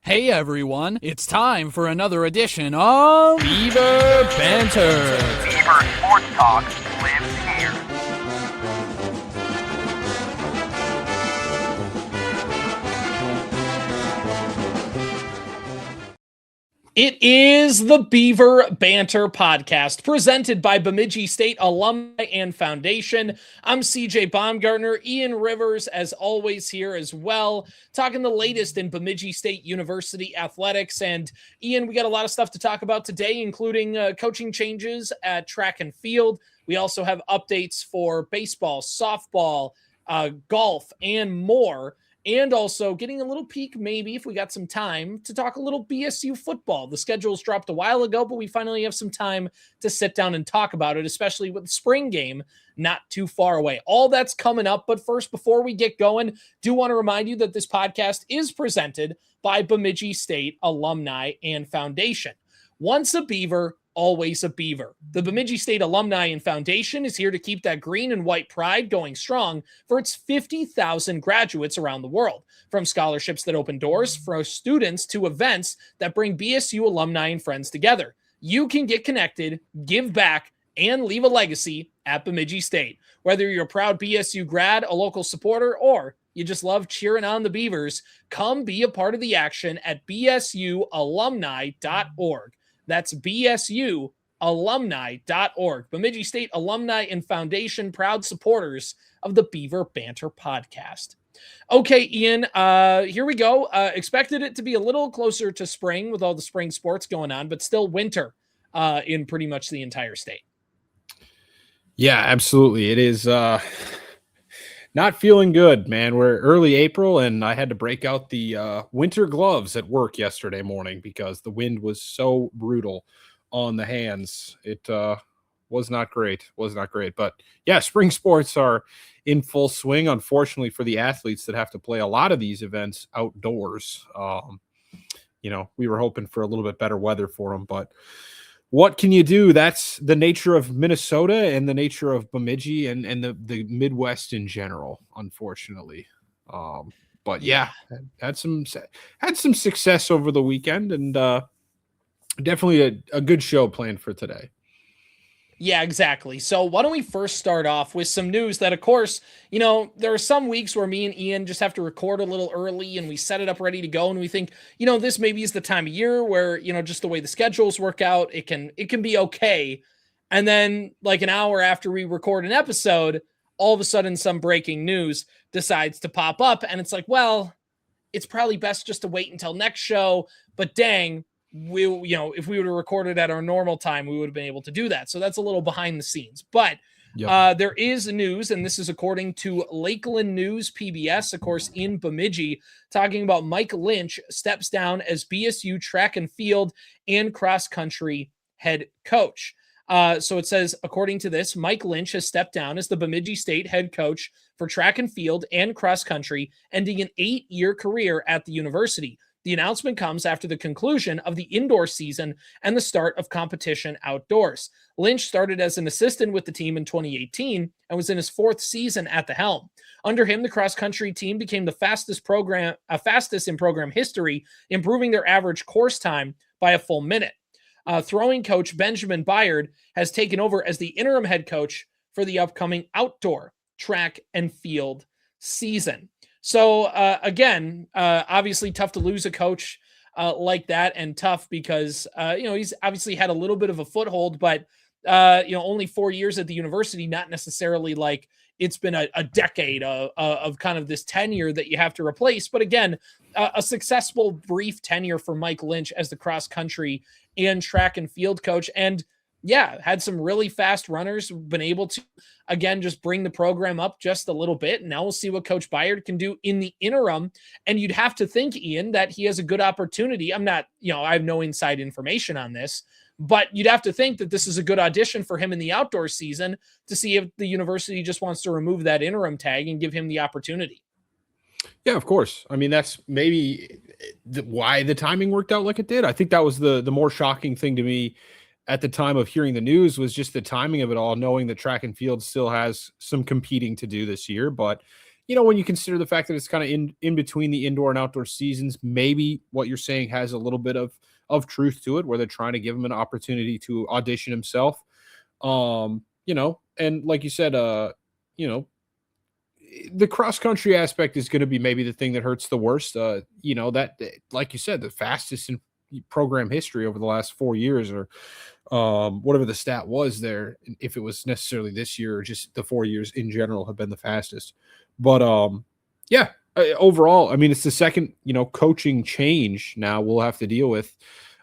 Hey everyone, it's time for another edition of Beaver Banter. Beaver Sports Talk lives here. It is the Beaver Banter podcast presented by Bemidji State Alumni and Foundation. I'm CJ Baumgartner, Ian Rivers, as always, here as well, talking the latest in Bemidji State University athletics. And Ian, we got a lot of stuff to talk about today, including coaching changes at track and field. We also have updates for baseball, softball, golf, and more. And also getting a little peek, maybe if we got some time, to talk a little BSU football. The schedule's dropped a while ago, but we finally have some time to sit down and talk about it, especially with the spring game not too far away. All that's coming up. But first, before we get going, do want to remind you that this podcast is presented by Bemidji State Alumni and Foundation. Once a Beaver, always a Beaver. The Bemidji State Alumni and Foundation is here to keep that green and white pride going strong for its 50,000 graduates around the world. From scholarships that open doors for students to events that bring BSU alumni and friends together. You can get connected, give back, and leave a legacy at Bemidji State. Whether you're a proud BSU grad, a local supporter, or you just love cheering on the Beavers, come be a part of the action at bsualumni.org. That's bsualumni.org. Bemidji State Alumni and Foundation, proud supporters of the Beaver Banter podcast. Okay, Ian, here we go. Expected it to be a little closer to spring with all the spring sports going on, but still winter in pretty much the entire state. Yeah, absolutely. It is not feeling good, man. We're early April, and I had to break out the winter gloves at work yesterday morning because the wind was so brutal on the hands. It was not great. But yeah, spring sports are in full swing, unfortunately, for the athletes that have to play a lot of these events outdoors. We were hoping for a little bit better weather for them, but what can you do? That's the nature of Minnesota and the nature of Bemidji and the Midwest in general, unfortunately. But yeah, had some success over the weekend, and definitely a good show planned for today. Yeah, exactly. So why don't we first start off with some news that, of course, there are some weeks where me and Ian just have to record a little early and we set it up ready to go. And we think, this maybe is the time of year where, just the way the schedules work out, it can be okay. And then like an hour after we record an episode, all of a sudden some breaking news decides to pop up. And it's like, well, it's probably best just to wait until next show. But dang, if we would have recorded at our normal time, we would have been able to do that. So that's a little behind the scenes, but there is news, and this is according to Lakeland News PBS, of course, in Bemidji, talking about Mike Lynch steps down as BSU track and field and cross country head coach. So it says, according to this, Mike Lynch has stepped down as the Bemidji State head coach for track and field and cross country, ending an 8-year career at the university. The announcement comes after the conclusion of the indoor season and the start of competition outdoors. Lynch started as an assistant with the team in 2018 and was in his 4th season at the helm. Under him, the cross-country team became the fastest in program history, improving their average course time by a full minute. Throwing coach Benjamin Byard has taken over as the interim head coach for the upcoming outdoor track and field season. So, again, obviously tough to lose a coach like that, and tough because, he's obviously had a little bit of a foothold, but, only 4 years at the university, not necessarily like it's been a decade of kind of this tenure that you have to replace. But again, a successful brief tenure for Mike Lynch as the cross country and track and field coach. And yeah, had some really fast runners, been able to, again, just bring the program up just a little bit. And now we'll see what Coach Byard can do in the interim. And you'd have to think, Ian, that he has a good opportunity. I'm not, I have no inside information on this, but you'd have to think that this is a good audition for him in the outdoor season to see if the university just wants to remove that interim tag and give him the opportunity. Yeah, of course. I mean, that's maybe why the timing worked out like it did. I think that was the more shocking thing to me at the time of hearing the news, was just the timing of it all, knowing that track and field still has some competing to do this year. But when you consider the fact that it's kind of in between the indoor and outdoor seasons, maybe what you're saying has a little bit of truth to it, where they're trying to give him an opportunity to audition himself. And like you said, the cross country aspect is going to be maybe the thing that hurts the worst. That, like you said, the fastest in program history over the last 4 years, or whatever the stat was there, if it was necessarily this year or just the 4 years in general, have been the fastest. But overall, I mean, it's the second, coaching change now we'll have to deal with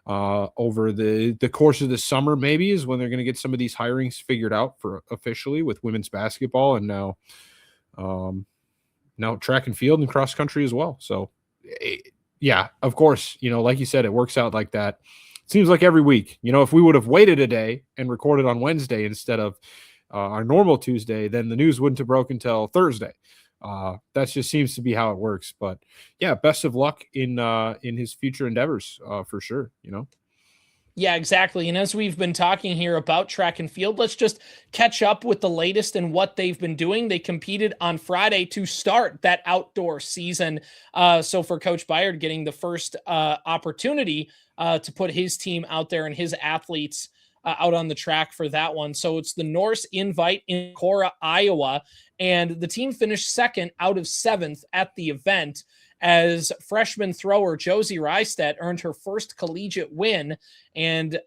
over the course of the summer, maybe, is when they're going to get some of these hirings figured out for officially with women's basketball, and now track and field and cross country as well. So yeah, of course, like you said, it works out like that. It seems like every week, if we would have waited a day and recorded on Wednesday instead of our normal Tuesday, then the news wouldn't have broken until Thursday. That just seems to be how it works. But yeah, best of luck in his future endeavors, for sure. Yeah, exactly. And as we've been talking here about track and field, let's just catch up with the latest and what they've been doing. They competed on Friday to start that outdoor season. So for Coach Byard getting the first opportunity to put his team out there and his athletes out on the track for that one. So it's the Norse Invite in Cora, Iowa, and the team finished second out of 7th at the event, as freshman thrower Josie Reistedt earned her first collegiate win, and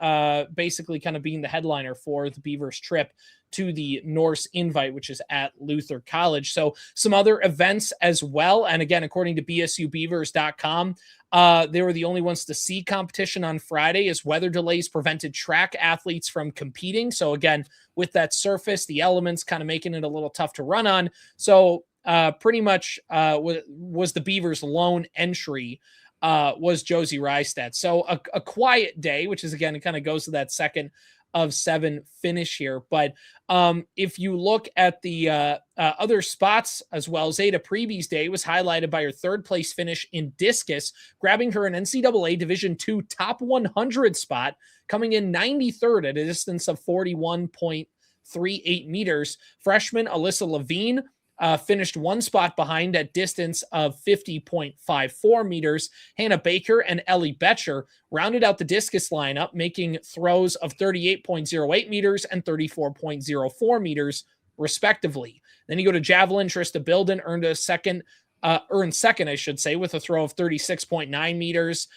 basically kind of being the headliner for the Beavers trip to the Norse Invite, which is at Luther College. So some other events as well. And again, according to bsubeavers.com, they were the only ones to see competition on Friday, as weather delays prevented track athletes from competing. So again, with that surface, the elements kind of making it a little tough to run on. So pretty much was the Beavers' lone entry was Josie Reistedt. So a quiet day, which is, again, it kind of goes to that second of 7 finish here. But if you look at the other spots as well, Zeta Preby's day was highlighted by her 3rd place finish in discus, grabbing her an NCAA Division II top 100 spot, coming in 93rd at a distance of 41.38 meters. Freshman Alyssa Levine finished 1 spot behind at distance of 50.54 meters. Hannah Baker and Ellie Betcher rounded out the discus lineup, making throws of 38.08 meters and 34.04 meters, respectively. Then you go to javelin. Trista Bilden earned second, I should say, with a throw of 36.9 meters,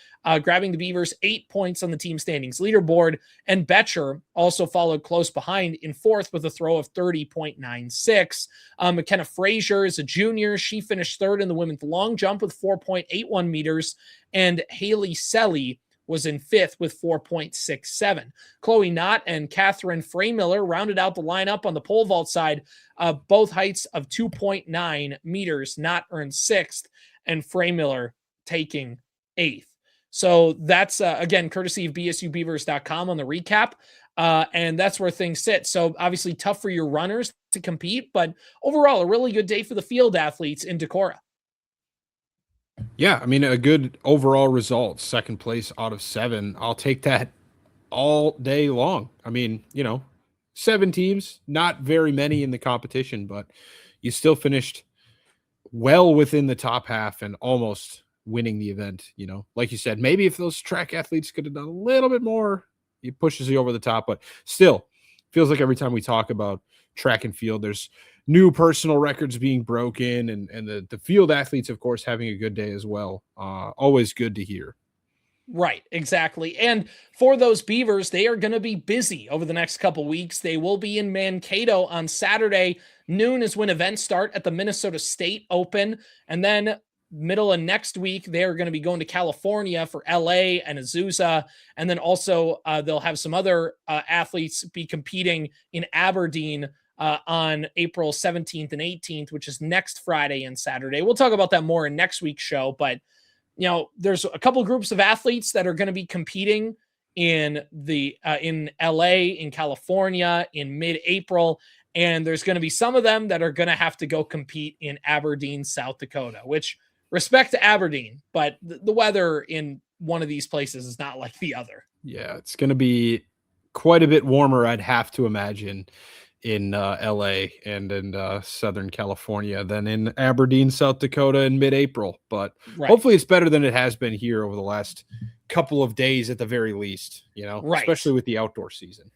grabbing the Beavers 8 points on the team standings leaderboard. And Betcher also followed close behind in 4th with a throw of 30.96. McKenna Frazier is a junior. She finished 3rd in the women's long jump with 4.81 meters. And Haley Selly was in 5th with 4.67. Chloe Knott and Catherine Freymiller rounded out the lineup on the pole vault side, both heights of 2.9 meters. Knott earned 6th, and Freymiller taking 8th. So that's, again, courtesy of bsubeavers.com on the recap. And that's where things sit. So obviously tough for your runners to compete, but overall a really good day for the field athletes in Decorah. Yeah, I mean, a good overall result, 2nd place out of 7. I'll take that all day long. I mean, 7 teams, not very many in the competition, but you still finished well within the top half and almost winning the event. Like you said, maybe if those track athletes could have done a little bit more, it pushes you over the top, but still feels like every time we talk about track and field, there's new personal records being broken, and the field athletes, of course, having a good day as well. Always good to hear. Right, exactly. And for those Beavers, they are going to be busy over the next couple weeks. They will be in Mankato on Saturday. Noon is when events start at the Minnesota State Open. And then middle of next week, they're going to be going to California for LA and Azusa. And then also they'll have some other athletes be competing in Aberdeen on April 17th and 18th, which is next Friday and Saturday. We'll talk about that more in next week's show, but there's a couple groups of athletes that are going to be competing in LA, in California, in mid-April, and there's going to be some of them that are going to have to go compete in Aberdeen, South Dakota, which, respect to Aberdeen, but the weather in one of these places is not like the other. Yeah, it's going to be quite a bit warmer, I'd have to imagine. in LA and in Southern California than in Aberdeen, South Dakota in mid-April. But hopefully it's better than it has been here over the last couple of days at the very least, especially with the outdoor season.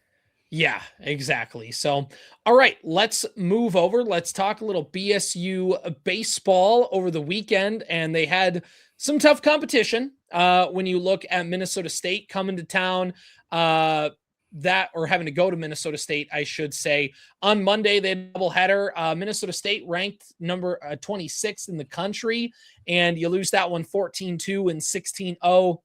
Yeah, exactly. So, all right, let's move over. Let's talk a little BSU baseball over the weekend. And they had some tough competition when you look at Minnesota State coming to town. Or having to go to Minnesota State, I should say. On Monday, they had a doubleheader. Minnesota State ranked number 26th in the country, and you lose that one 14-2 and 16-0.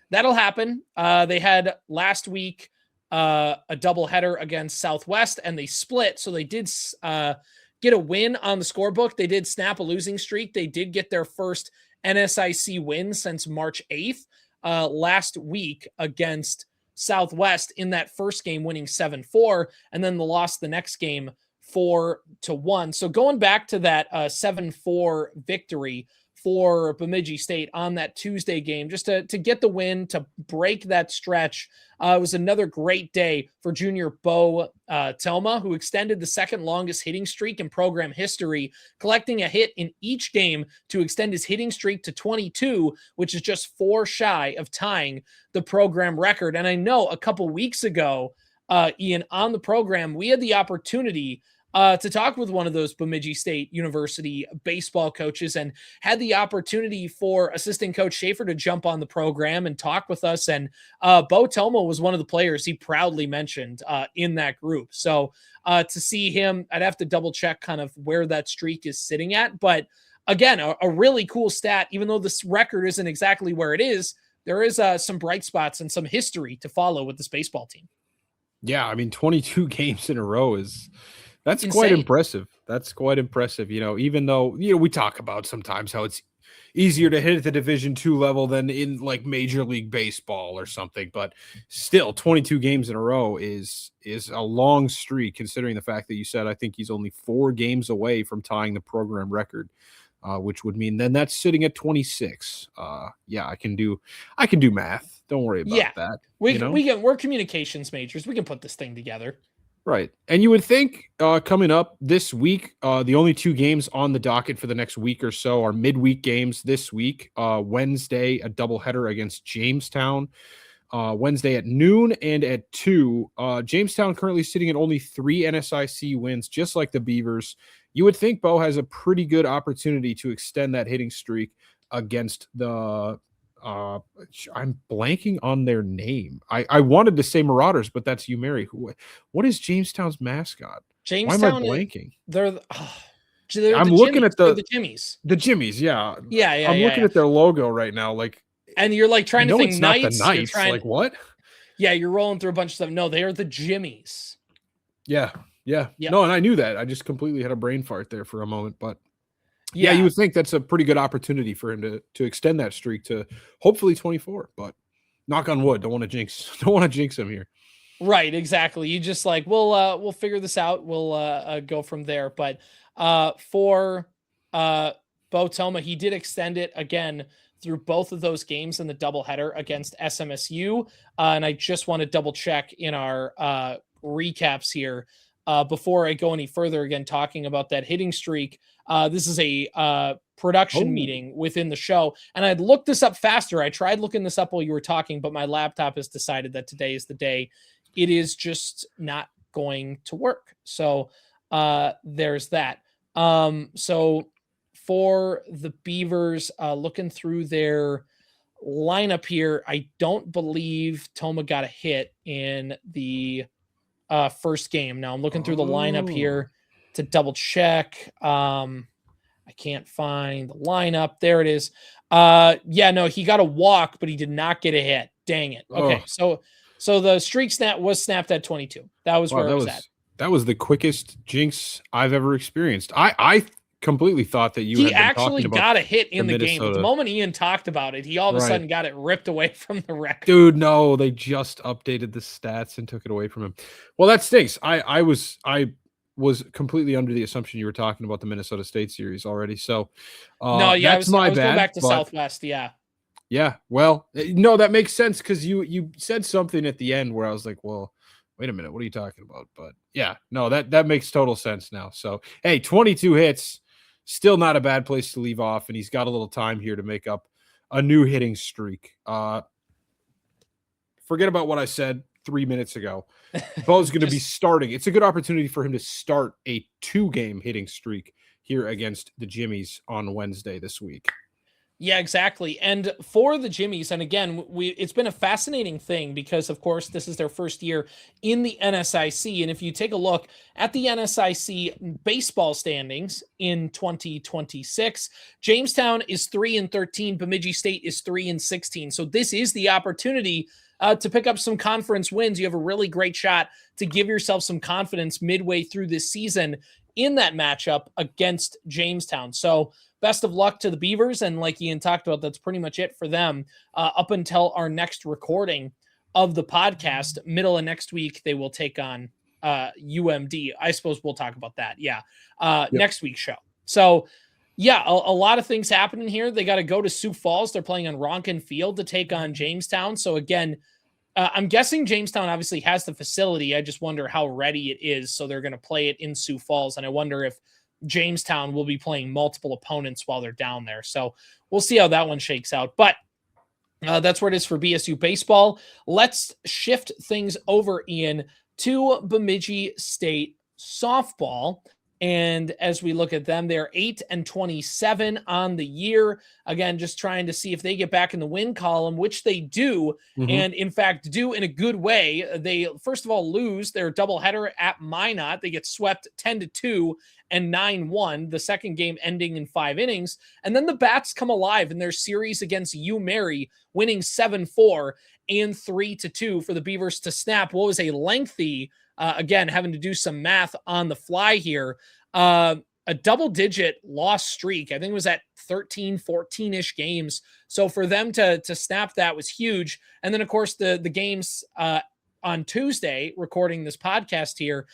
That'll happen. They had last week a doubleheader against Southwest, and they split, so they did get a win on the scorebook. They did snap a losing streak. They did get their first NSIC win since March 8th last week against Southwest in that first game, winning 7-4, and then the loss the next game 4-1. So going back to that 7-4 victory for Bemidji State on that Tuesday game, just to get the win, to break that stretch. It was another great day for junior Bo Telma, who extended the second longest hitting streak in program history, collecting a hit in each game to extend his hitting streak to 22, which is just 4 shy of tying the program record. And I know a couple weeks ago, Ian, on the program, we had the opportunity to talk with one of those Bemidji State University baseball coaches, and had the opportunity for assistant coach Schaefer to jump on the program and talk with us. And Bo Telma was one of the players he proudly mentioned in that group. So to see him, I'd have to double check kind of where that streak is sitting at. But again, a really cool stat, even though this record isn't exactly where it is, there is some bright spots and some history to follow with this baseball team. Yeah, I mean, 22 games in a row that's insane. Quite impressive. That's quite impressive. Even though, we talk about sometimes how it's easier to hit at the Division II level than in like Major League Baseball or something, but still 22 games in a row is a long streak, considering the fact that you said, I think he's only 4 games away from tying the program record, which would mean then that's sitting at 26. Yeah, I can do math. Don't worry about that. We're communications majors. We can put this thing together. Right. And you would think coming up this week, the only 2 games on the docket for the next week or so are midweek games this week. Wednesday, a doubleheader against Jamestown. Wednesday at noon and at 2. Jamestown currently sitting at only 3 NSIC wins, just like the Beavers. You would think Bo has a pretty good opportunity to extend that hitting streak against the I'm blanking on their name. I wanted to say Marauders, but that's Mary. What is Jamestown's mascot? Jamestown. Why am I blanking? I'm looking at the Jimmies. The Jimmies, yeah. Yeah. I'm looking at their logo right now, and you're like trying to think it's Knights. Not the Knights. Like what? Yeah, you're rolling through a bunch of stuff. No, they are the Jimmies. Yeah. Yep. No, and I knew that. I just completely had a brain fart there for a moment, but yeah, you would think that's a pretty good opportunity for him to extend that streak to hopefully 24. But knock on wood, don't want to jinx him here. Right, exactly. You just we'll figure this out. We'll go from there. But for Bo Telma, he did extend it again through both of those games in the doubleheader against SMSU. And I just want to double check in our recaps here before I go any further. Again, talking about that hitting streak. This is a production meeting within the show. And I'd looked this up faster. I tried looking this up while you were talking, but my laptop has decided that today is the day. It is just not going to work. So there's that. So for the Beavers, looking through their lineup here, I don't believe Toma got a hit in the first game. Now I'm looking through the lineup here to double check. I can't find the lineup. There it is. He got a walk, but he did not get a hit. Dang it. Okay. So the streak was snapped at 22. That was where it was at. That was the quickest jinx I've ever experienced. I completely thought that he actually got a hit in the game. But the moment Ian talked about it, he all of a sudden got it ripped away from the record. Dude, no, they just updated the stats and took it away from him. Well, that stinks. I was completely under the assumption you were talking about the Minnesota State series already. So I was going back to Southwest. Yeah. Yeah. Well, no, that makes sense because you said something at the end where I was like, well, wait a minute, what are you talking about? But yeah, no, that makes total sense now. So, hey, 22 hits, still not a bad place to leave off, and he's got a little time here to make up a new hitting streak. Forget about what I said 3 minutes ago. Bo's going to be starting. It's a good opportunity for him to start a 2-game hitting streak here against the Jimmies on Wednesday this week. Yeah, exactly. And for the Jimmies, and again, it's been a fascinating thing because, of course, this is their first year in the NSIC. And if you take a look at the NSIC baseball standings in 2026, Jamestown is 3-13, Bemidji State is 3-16. So this is the opportunity to pick up some conference wins. You have a really great shot to give yourself some confidence midway through this season in that matchup against Jamestown. So best of luck to the Beavers. And like Ian talked about, that's pretty much it for them up until our next recording of the podcast. Middle of next week, they will take on UMD. I suppose we'll talk about that. Yeah. Next week's show. So yeah, a lot of things happening here. They got to go to Sioux Falls. They're playing on Ronkin Field to take on Jamestown. So again, I'm guessing Jamestown obviously has the facility. I just wonder how ready it is. So they're going to play it in Sioux Falls. And I wonder if Jamestown will be playing multiple opponents while they're down there. So we'll see how that one shakes out. But that's where it is for BSU baseball. Let's shift things over, Ian, to Bemidji State softball. And as we look at them, they're 8-27 on the year. Again, just trying to see if they get back in the win column, which they do. And in fact, do in a good way. They, first of all, lose their doubleheader at Minot. They get swept 10-2 and 9-1, the second game ending in 5 innings. And then the Bats come alive in their series against U-Mary, winning 7-4 and 3-2 for the Beavers to snap what was a lengthy, again, having to do some math on the fly here, a double-digit loss streak. I think it was at 13, 14-ish games. So for them to snap that was huge. And then, of course, the games on Tuesday, recording this podcast here,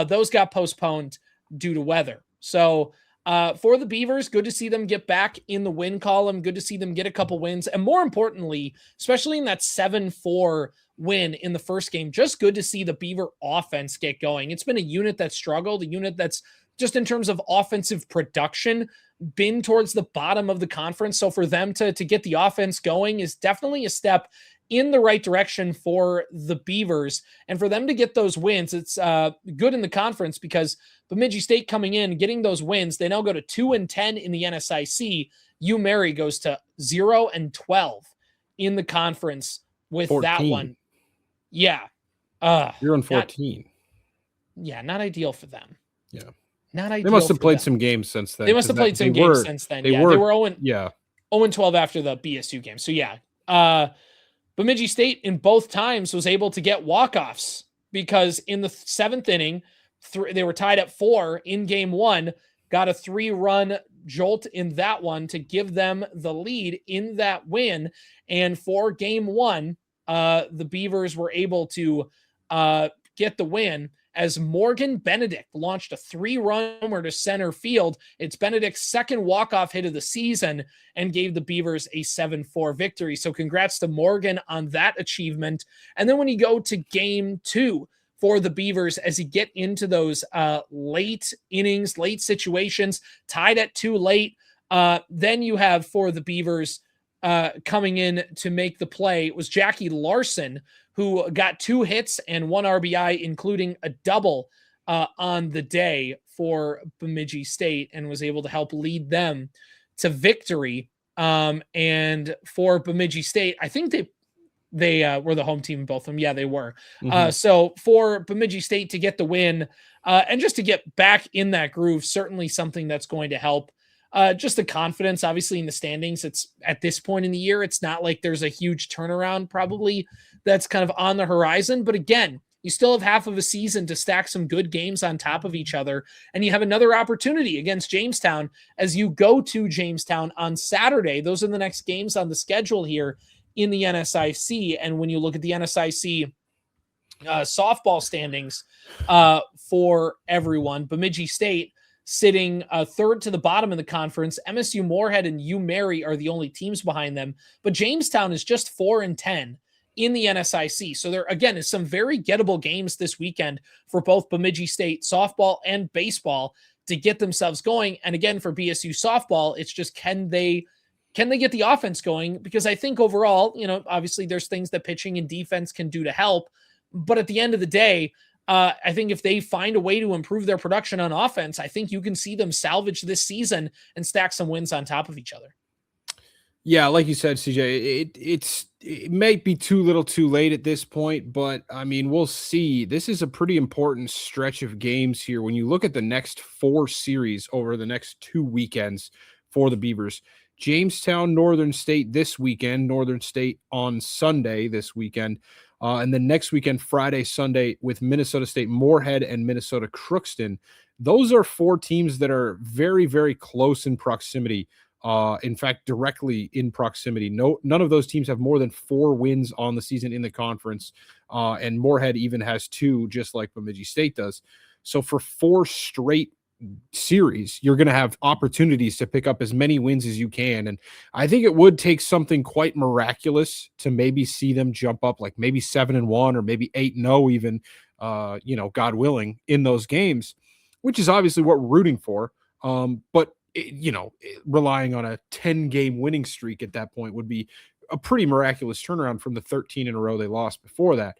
those got postponed due to weather. So for the Beavers, good to see them get back in the win column. Good to see them get a couple wins. And more importantly, especially in that 7-4 win in the first game, just good to see the Beaver offense get going. It's been a unit that struggled, a unit that's just in terms of offensive production been towards the bottom of the conference. So for them to get the offense going is definitely a step in the right direction for the Beavers. And for them to get those wins, it's good in the conference because Bemidji State coming in, getting those wins, they now go to 2-10 in the NSIC. U-Mary goes to 0-12 in the conference with 14. that one. Yeah. 0-14. Not ideal for them. Yeah. Not ideal. They must have played them. some games since then. They must have played some games since then. They were 0-12 after the BSU game. So yeah. Bemidji State in both times was able to get walk-offs because in the 7th inning, they were tied at 4 in game 1, got a 3-run jolt in that one to give them the lead in that win. And for game 1, the Beavers were able to get the win as Morgan Benedict launched a 3-run homer to center field. It's Benedict's second walk-off hit of the season and gave the Beavers a 7-4 victory. So congrats to Morgan on that achievement. And then when you go to game 2 for the Beavers, as you get into those late innings, late situations, tied at 2 late, then you have for the Beavers coming in to make the play, it was Jackie Larson, who got 2 hits and 1 RBI, including a double on the day for Bemidji State, and was able to help lead them to victory. And for Bemidji State, I think they were the home team in both of them. Yeah, they were. So for Bemidji State to get the win and just to get back in that groove, certainly something that's going to help. Just the confidence, obviously, in the standings. It's at this point in the year, it's not like there's a huge turnaround probably that's kind of on the horizon. But again, you still have half of a season to stack some good games on top of each other. And you have another opportunity against Jamestown as you go to Jamestown on Saturday. Those are the next games on the schedule here in the NSIC. And when you look at the NSIC softball standings for everyone, Bemidji State sitting third to the bottom of the conference. MSU Moorhead and U-Mary are the only teams behind them, but Jamestown is just 4-10 in the NSIC. So there, again, is some very gettable games this weekend for both Bemidji State softball and baseball to get themselves going. And again, for BSU softball, it's just, can they get the offense going? Because I think overall, obviously there's things that pitching and defense can do to help. But at the end of the day, I think if they find a way to improve their production on offense, I think you can see them salvage this season and stack some wins on top of each other. Yeah, like you said, CJ, it might be too little too late at this point, but I mean, we'll see. This is a pretty important stretch of games here. When you look at the next 4 series over the next 2 weekends for the Beavers, Jamestown, Northern State this weekend, Northern State on Sunday this weekend, and then next weekend, Friday, Sunday, with Minnesota State Moorhead and Minnesota Crookston. Those are 4 teams that are very, very close in proximity. In fact, directly in proximity. None of those teams have more than 4 wins on the season in the conference, and Moorhead even has 2, just like Bemidji State does. So for 4 straight series, you're going to have opportunities to pick up as many wins as you can. And I think it would take something quite miraculous to maybe see them jump up, like maybe 7-1 or maybe 8-0 even, God willing, in those games, which is obviously what we're rooting for. But relying on a 10-game winning streak at that point would be a pretty miraculous turnaround from the 13 in a row they lost before that.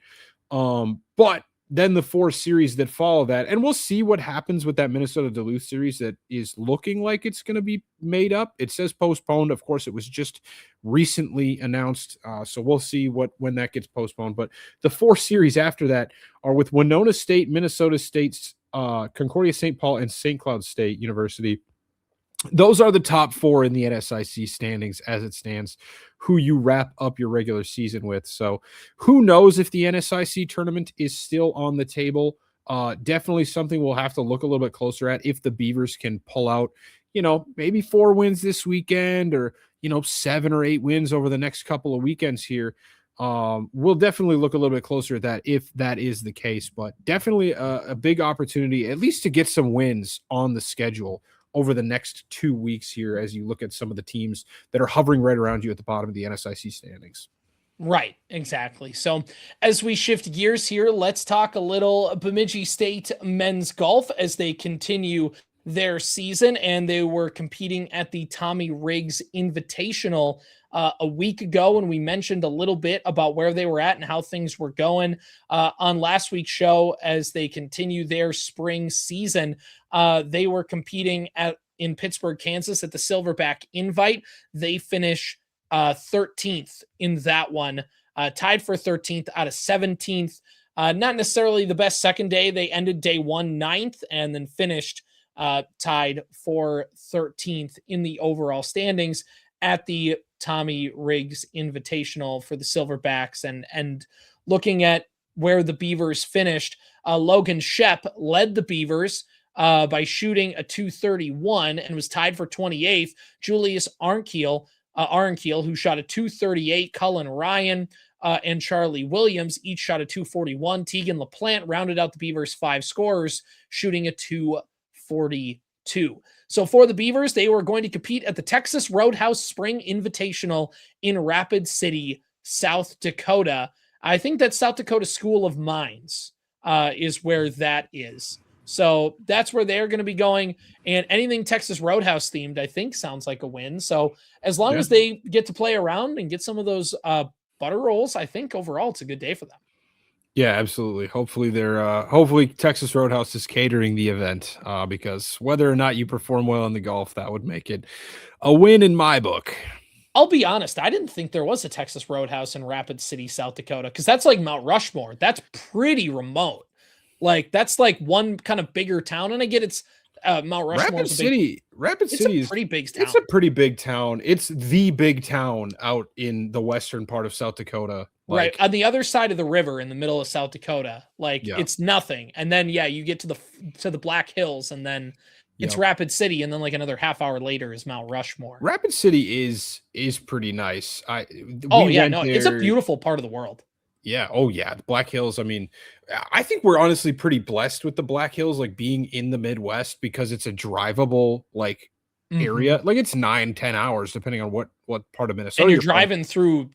But then the 4 series that follow that, and we'll see what happens with that Minnesota Duluth series that is looking like it's going to be made up. It says postponed. Of course, it was just recently announced. So we'll see when that gets postponed. But the 4 series after that are with Winona State, Minnesota State, Concordia St. Paul, and St. Cloud State University. Those are the top 4 in the NSIC standings as it stands, who you wrap up your regular season with. So who knows if the NSIC tournament is still on the table? Definitely something we'll have to look a little bit closer at if the Beavers can pull out, maybe 4 wins this weekend or, 7 or 8 wins over the next couple of weekends here. We'll definitely look a little bit closer at that if that is the case, but definitely a big opportunity, at least to get some wins on the schedule over the next 2 weeks here as you look at some of the teams that are hovering right around you at the bottom of the NSIC standings. Right, exactly. So as we shift gears here, let's talk a little Bemidji State men's golf as they continue their season, and they were competing at the Tommy Riggs Invitational a week ago, and we mentioned a little bit about where they were at and how things were going on last week's show as they continue their spring season. They were competing in Pittsburgh, Kansas at the Silverback Invite. They finish 13th in that one, tied for 13th out of 17th. Not necessarily the best second day. They ended day 1 9th and then finished tied for 13th in the overall standings at the Tommy Riggs Invitational for the Silverbacks. And looking at where the Beavers finished, Logan Shep led the Beavers by shooting a .231 and was tied for 28th. Julius Arnkiel, who shot a .238, Cullen Ryan and Charlie Williams each shot a .241. Tegan LaPlante rounded out the Beavers' 5 scorers, shooting a .242. So for the Beavers, they were going to compete at the Texas Roadhouse Spring Invitational in Rapid City, South Dakota. I think that's South Dakota School of Mines is where that is. So that's where they're going to be going. And anything Texas Roadhouse themed, I think, sounds like a win. So as long as they get to play around and get some of those butter rolls, I think overall it's a good day for them. Yeah, absolutely. Hopefully hopefully Texas Roadhouse is catering the event because whether or not you perform well in the golf, that would make it a win in my book. I'll be honest, I didn't think there was a Texas Roadhouse in Rapid City, South Dakota, because that's like Mount Rushmore. That's pretty remote. Like that's like one kind of bigger town, and I get it's Mount Rushmore. Rapid City is pretty big town. It's a pretty big town. It's the big town out in the western part of South Dakota. Right on the other side of the river in the middle of South Dakota. It's nothing. And then you get to the Black Hills, and then it's Rapid City, and then like another half hour later is Mount Rushmore. Rapid City is pretty nice. It's a beautiful part of the world. Yeah. Oh yeah. The Black Hills. I mean, I think we're honestly pretty blessed with the Black Hills, like being in the Midwest, because it's a drivable, like area. Like it's 9-10 hours depending on what part of Minnesota And you're from. driving through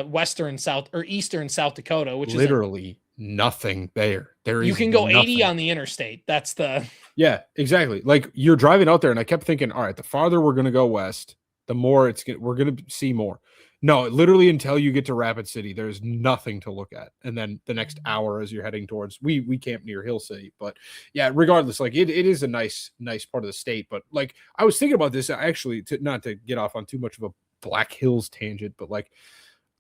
western South or eastern South Dakota, which literally nothing there. you can go 80 nothing. on the interstate. That's the Yeah, exactly. Like you're driving out there, and I kept thinking, all right, the farther we're gonna go west, the more we're gonna see more. No, literally until you get to Rapid City, there's nothing to look at. And then the next hour as you're heading towards we camp near Hill City. But yeah, regardless, like it is a nice part of the state. But like I was thinking about this actually, not to get off on too much of a Black Hills tangent, but like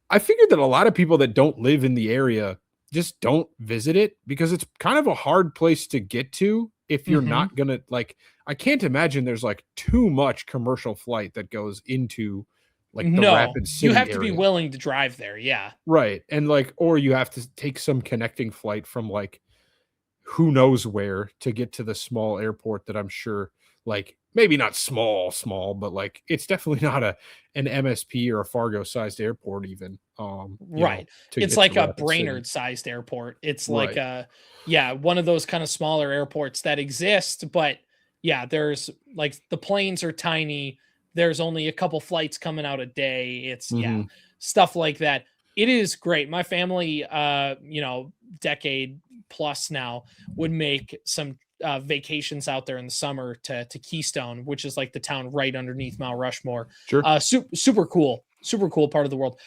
I figured that a lot of people that don't live in the area just don't visit it because it's kind of a hard place to get to if you're not gonna like. I can't imagine there's like too much commercial flight that goes into like the Rapid City you have to area. be willing to drive there. Yeah. Right. And like, or you have to take some connecting flight from like who knows where to get to the small airport that I'm sure like maybe not small, but like it's definitely not an MSP or a Fargo sized airport even. Right. It's like a Brainerd sized airport. It's like one of those kind of smaller airports that exist, but yeah, there's like the planes are tiny. There's only a couple flights coming out a day. It's stuff like that. It is great. My family, decade plus now would make some vacations out there in the summer to Keystone, which is like the town right underneath Mount Rushmore. Sure. Super cool part of the world.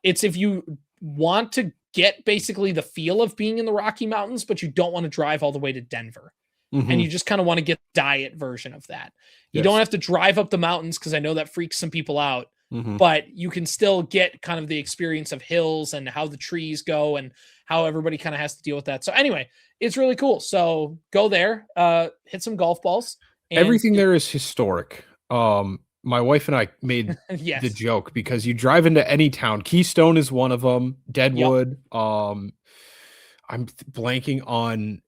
It's if you want to get basically the feel of being in the Rocky Mountains, but you don't want to drive all the way to Denver. And you just kind of want to get the diet version of that. You don't have to drive up the mountains because I know that freaks some people out, but you can still get kind of the experience of hills and how the trees go and how everybody kind of has to deal with that. So anyway, it's really cool. So go there, hit some golf balls. Everything there is historic. My wife and I made the joke because you drive into any town. Keystone is one of them. Deadwood. Yep. I'm blanking on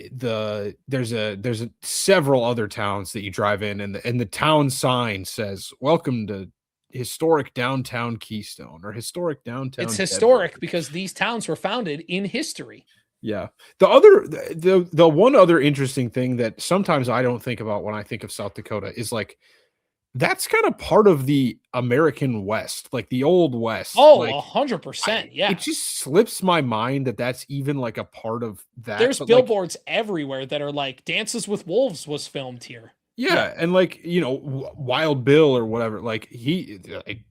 there's several other towns that you drive in and the town sign says welcome to historic downtown Keystone or historic downtown. It's historic because these towns were founded in history. Yeah. The one other interesting thing that sometimes I don't think about when I think of South Dakota is like that's kind of part of the American West, like the old West. Oh, like, 100%. Yeah. It just slips my mind that that's even like a part of that. There's billboards everywhere that are like Dances with Wolves was filmed here. Yeah. And like, Wild Bill or whatever, like it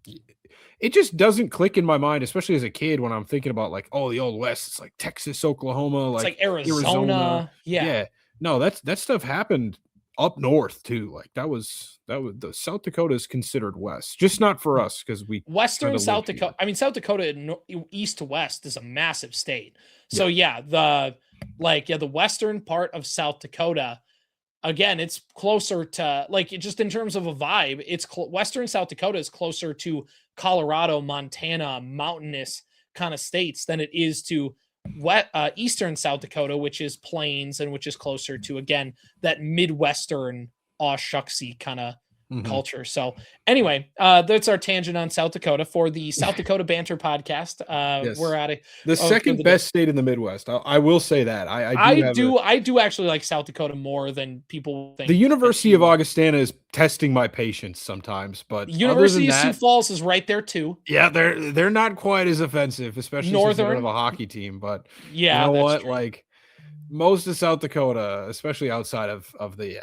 just doesn't click in my mind, especially as a kid when I'm thinking about like, oh, the old West, it's like Texas, Oklahoma, it's like Arizona. Yeah. No, that stuff happened up north too. Like that was the South Dakota is considered West, just not for us because we Western South Dakota. I mean, South Dakota east to west is a massive state. So the western part of South Dakota, again, it's closer to like just in terms of a vibe. It's Western South Dakota is closer to Colorado, Montana, mountainous kind of states than it is to eastern South Dakota, which is plains and which is closer to again that Midwestern aw shucksy kind of culture. So anyway, that's our tangent on South Dakota for the South Dakota Banter podcast. We're at the second best state in the Midwest. I will say that I do actually like South Dakota more than people think. The University of Augustana is testing my patience sometimes, but University of Sioux Falls is right there too. Yeah, they're not quite as offensive, especially since they don't have a hockey team. But yeah, you know what? True. Like most of South Dakota, especially outside of the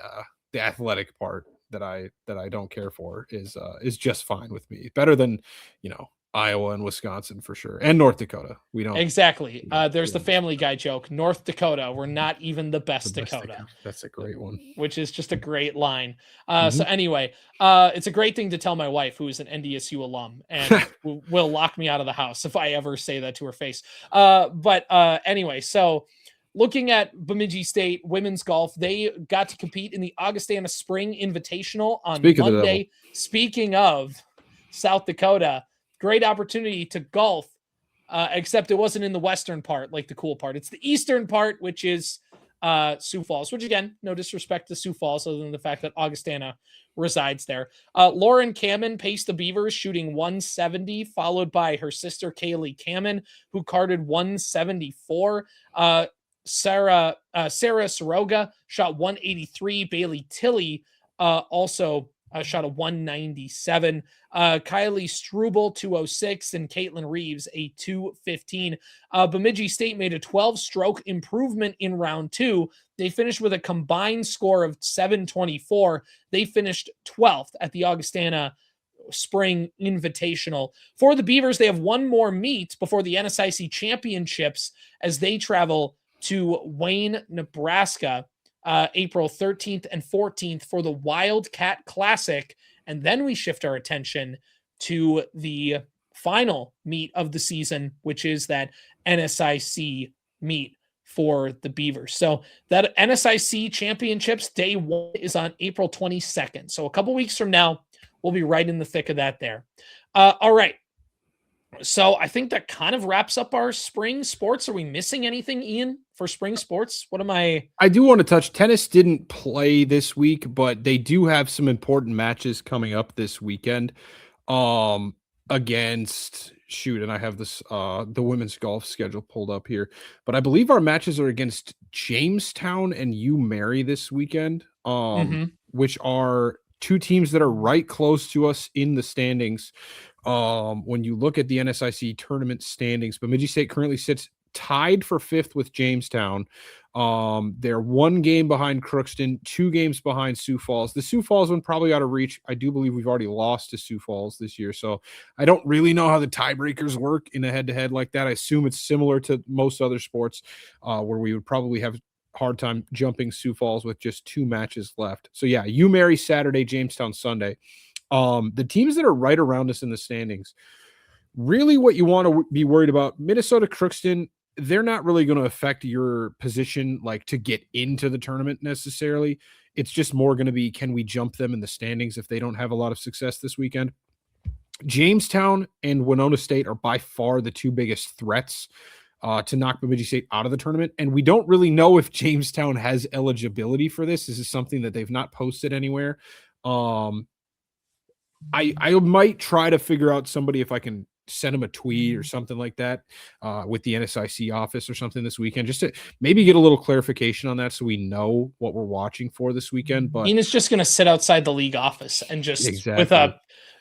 athletic part that I don't care for is just fine with me. Better than, Iowa and Wisconsin for sure. And North Dakota. We don't exactly. There's the Family Guy joke. North Dakota, we're not even the best Dakota. That's a great one. Which is just a great line. So anyway, it's a great thing to tell my wife, who is an NDSU alum and will lock me out of the house if I ever say that to her face. But anyway, so looking at Bemidji State women's golf, they got to compete in the Augustana Spring Invitational on Monday. Speaking of South Dakota, great opportunity to golf, except it wasn't in the western part, like the cool part. It's the eastern part, which is Sioux Falls, which again, no disrespect to Sioux Falls other than the fact that Augustana resides there. Lauren Kamen paced the Beavers, shooting 170, followed by her sister Kaylee Kamen, who carded 174. Sarah Soroga shot 183. Bailey Tilley also shot a 197. Kylie Struble, 206, and Caitlin Reeves, a 215. Bemidji State made a 12-stroke improvement in round 2. They finished with a combined score of 724. They finished 12th at the Augustana Spring Invitational. For the Beavers, they have one more meet before the NSIC Championships as they travel to Wayne, Nebraska, April 13th and 14th for the Wildcat Classic. And then we shift our attention to the final meet of the season, which is that NSIC meet for the Beavers. So that NSIC Championships Day 1 is on April 22nd. So a couple weeks from now, we'll be right in the thick of that there. All right. So I think that kind of wraps up our spring sports. Are we missing anything, Ian, for spring sports? I do want to touch tennis. Didn't play this week, but they do have some important matches coming up this weekend. Against and I have this the women's golf schedule pulled up here, but I believe our matches are against Jamestown and UMary this weekend, which are two teams that are right close to us in the standings. When you look at the NSIC tournament standings, Bemidji State currently sits tied for 5th with Jamestown. They're 1 game behind Crookston, 2 games behind Sioux Falls. The Sioux Falls one probably out of reach. I do believe we've already lost to Sioux Falls this year, so I don't really know how the tiebreakers work in a head-to-head like that. I assume it's similar to most other sports where we would probably have hard time jumping Sioux Falls with just 2 matches left. So yeah, UMary Saturday, Jamestown Sunday. The teams that are right around us in the standings, really what you want to be worried about, Minnesota Crookston, they're not really going to affect your position like to get into the tournament necessarily. It's just more going to be, can we jump them in the standings if they don't have a lot of success this weekend? Jamestown and Winona State are by far the 2 biggest threats to knock Bemidji State out of the tournament. And we don't really know if Jamestown has eligibility for this. This is something that they've not posted anywhere. I might try to figure out somebody if I can send them a tweet or something like that with the NSIC office or something this weekend, just to maybe get a little clarification on that so we know what we're watching for this weekend. But Ian is just going to sit outside the league office and just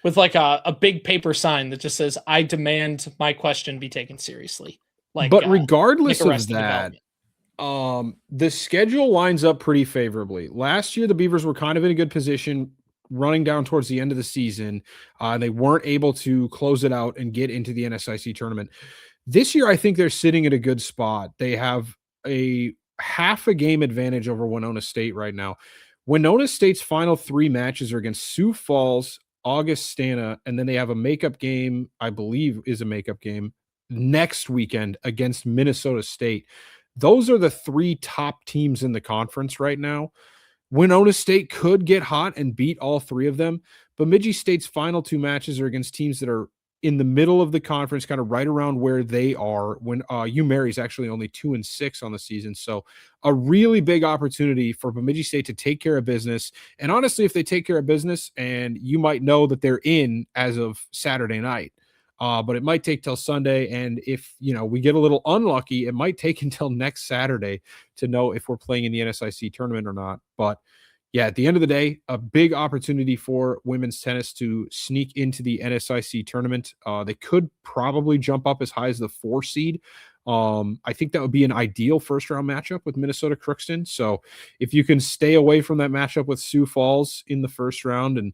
with like a big paper sign that just says, "I demand my question be taken seriously." But regardless of that, the schedule lines up pretty favorably. Last year, the Beavers were kind of in a good position running down towards the end of the season. They weren't able to close it out and get into the NSIC tournament. This year, I think they're sitting at a good spot. They have a half a game advantage over Winona State right now. Winona State's final 3 matches are against Sioux Falls, Augustana, and then they have a makeup game, I believe is a makeup game, next weekend against Minnesota State. Those are the 3 top teams in the conference right now. Winona State could get hot and beat all 3 of them. Bemidji State's final 2 matches are against teams that are in the middle of the conference, kind of right around where they are. When UMary is actually only 2-6 on the season. So a really big opportunity for Bemidji State to take care of business. And honestly, if they take care of business, and you might know that they're in as of Saturday night, but it might take till Sunday. And if, we get a little unlucky, it might take until next Saturday to know if we're playing in the NSIC tournament or not. But yeah, at the end of the day, a big opportunity for women's tennis to sneak into the NSIC tournament. They could probably jump up as high as the 4 seed. I think that would be an ideal first round matchup with Minnesota Crookston. So if you can stay away from that matchup with Sioux Falls in the first round and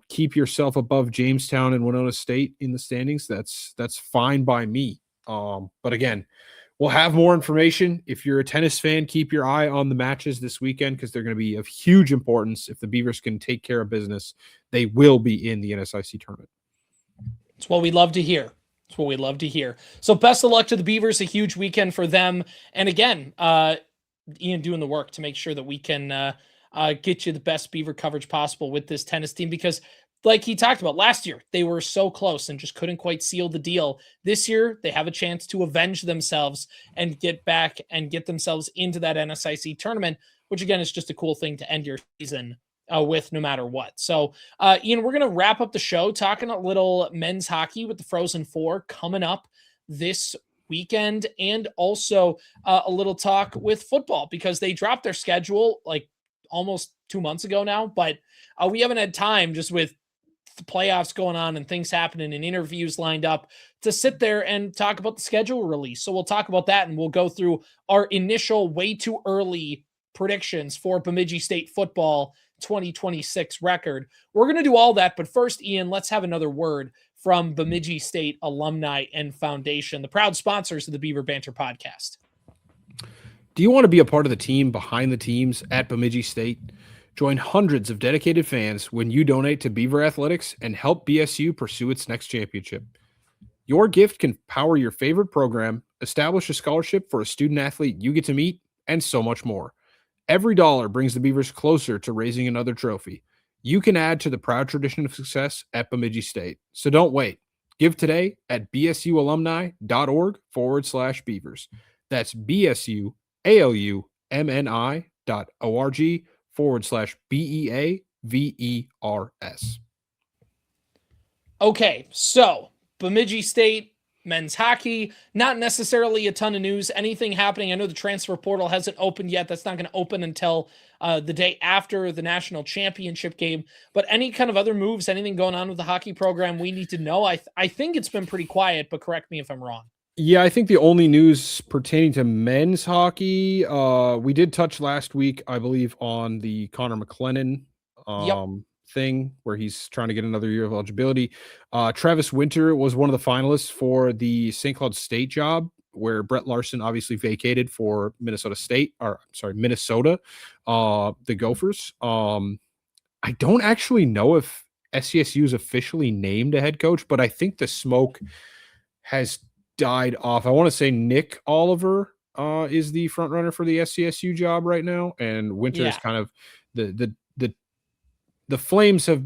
keep yourself above Jamestown and Winona State in the standings, that's fine by me. But again, we'll have more information. If you're a tennis fan, keep your eye on the matches this weekend because they're going to be of huge importance. If the Beavers can take care of business, they will be in the NSIC tournament. It's what we love to hear. It's what we love to hear. So best of luck to the Beavers. A huge weekend for them. And again, Ian doing the work to make sure that we can get you the best Beaver coverage possible with this tennis team, because like he talked about last year, they were so close and just couldn't quite seal the deal. This year, they have a chance to avenge themselves and get back and get themselves into that NSIC tournament, which again is just a cool thing to end your season with no matter what. So, Ian, we're going to wrap up the show talking a little men's hockey with the Frozen Four coming up this weekend, and also a little talk with football because they dropped their schedule like almost 2 months ago now, but we haven't had time just with the playoffs going on and things happening and interviews lined up to sit there and talk about the schedule release. So we'll talk about that and we'll go through our initial way too early predictions for Bemidji State football 2026 record. We're going to do all that, but first, Ian, let's have another word from Bemidji State Alumni and Foundation, the proud sponsors of the Beaver Banter podcast. Do you want to be a part of the team behind the teams at Bemidji State? Join hundreds of dedicated fans when you donate to Beaver Athletics and help BSU pursue its next championship. Your gift can power your favorite program, establish a scholarship for a student athlete you get to meet, and so much more. Every dollar brings the Beavers closer to raising another trophy. You can add to the proud tradition of success at Bemidji State. So don't wait. Give today at bsualumni.org/Beavers. That's bsualumni.org/BEAVERS. Okay, so Bemidji State men's hockey, not necessarily a ton of news, anything happening. I know the transfer portal hasn't opened yet. That's not going to open until the day after the national championship game. But any kind of other moves, anything going on with the hockey program we need to know? I think it's been pretty quiet, but correct me if I'm wrong. Yeah, I think the only news pertaining to men's hockey, we did touch last week, I believe, on the Connor McLennan thing where he's trying to get another year of eligibility. Travis Winter was one of the finalists for the St. Cloud State job, where Brett Larson obviously vacated for Minnesota, the Gophers. I don't actually know if SCSU is officially named a head coach, but I think the smoke has died off. I want to say Nick Oliver is the front runner for the SCSU job right now, and Winter is kind of the flames have,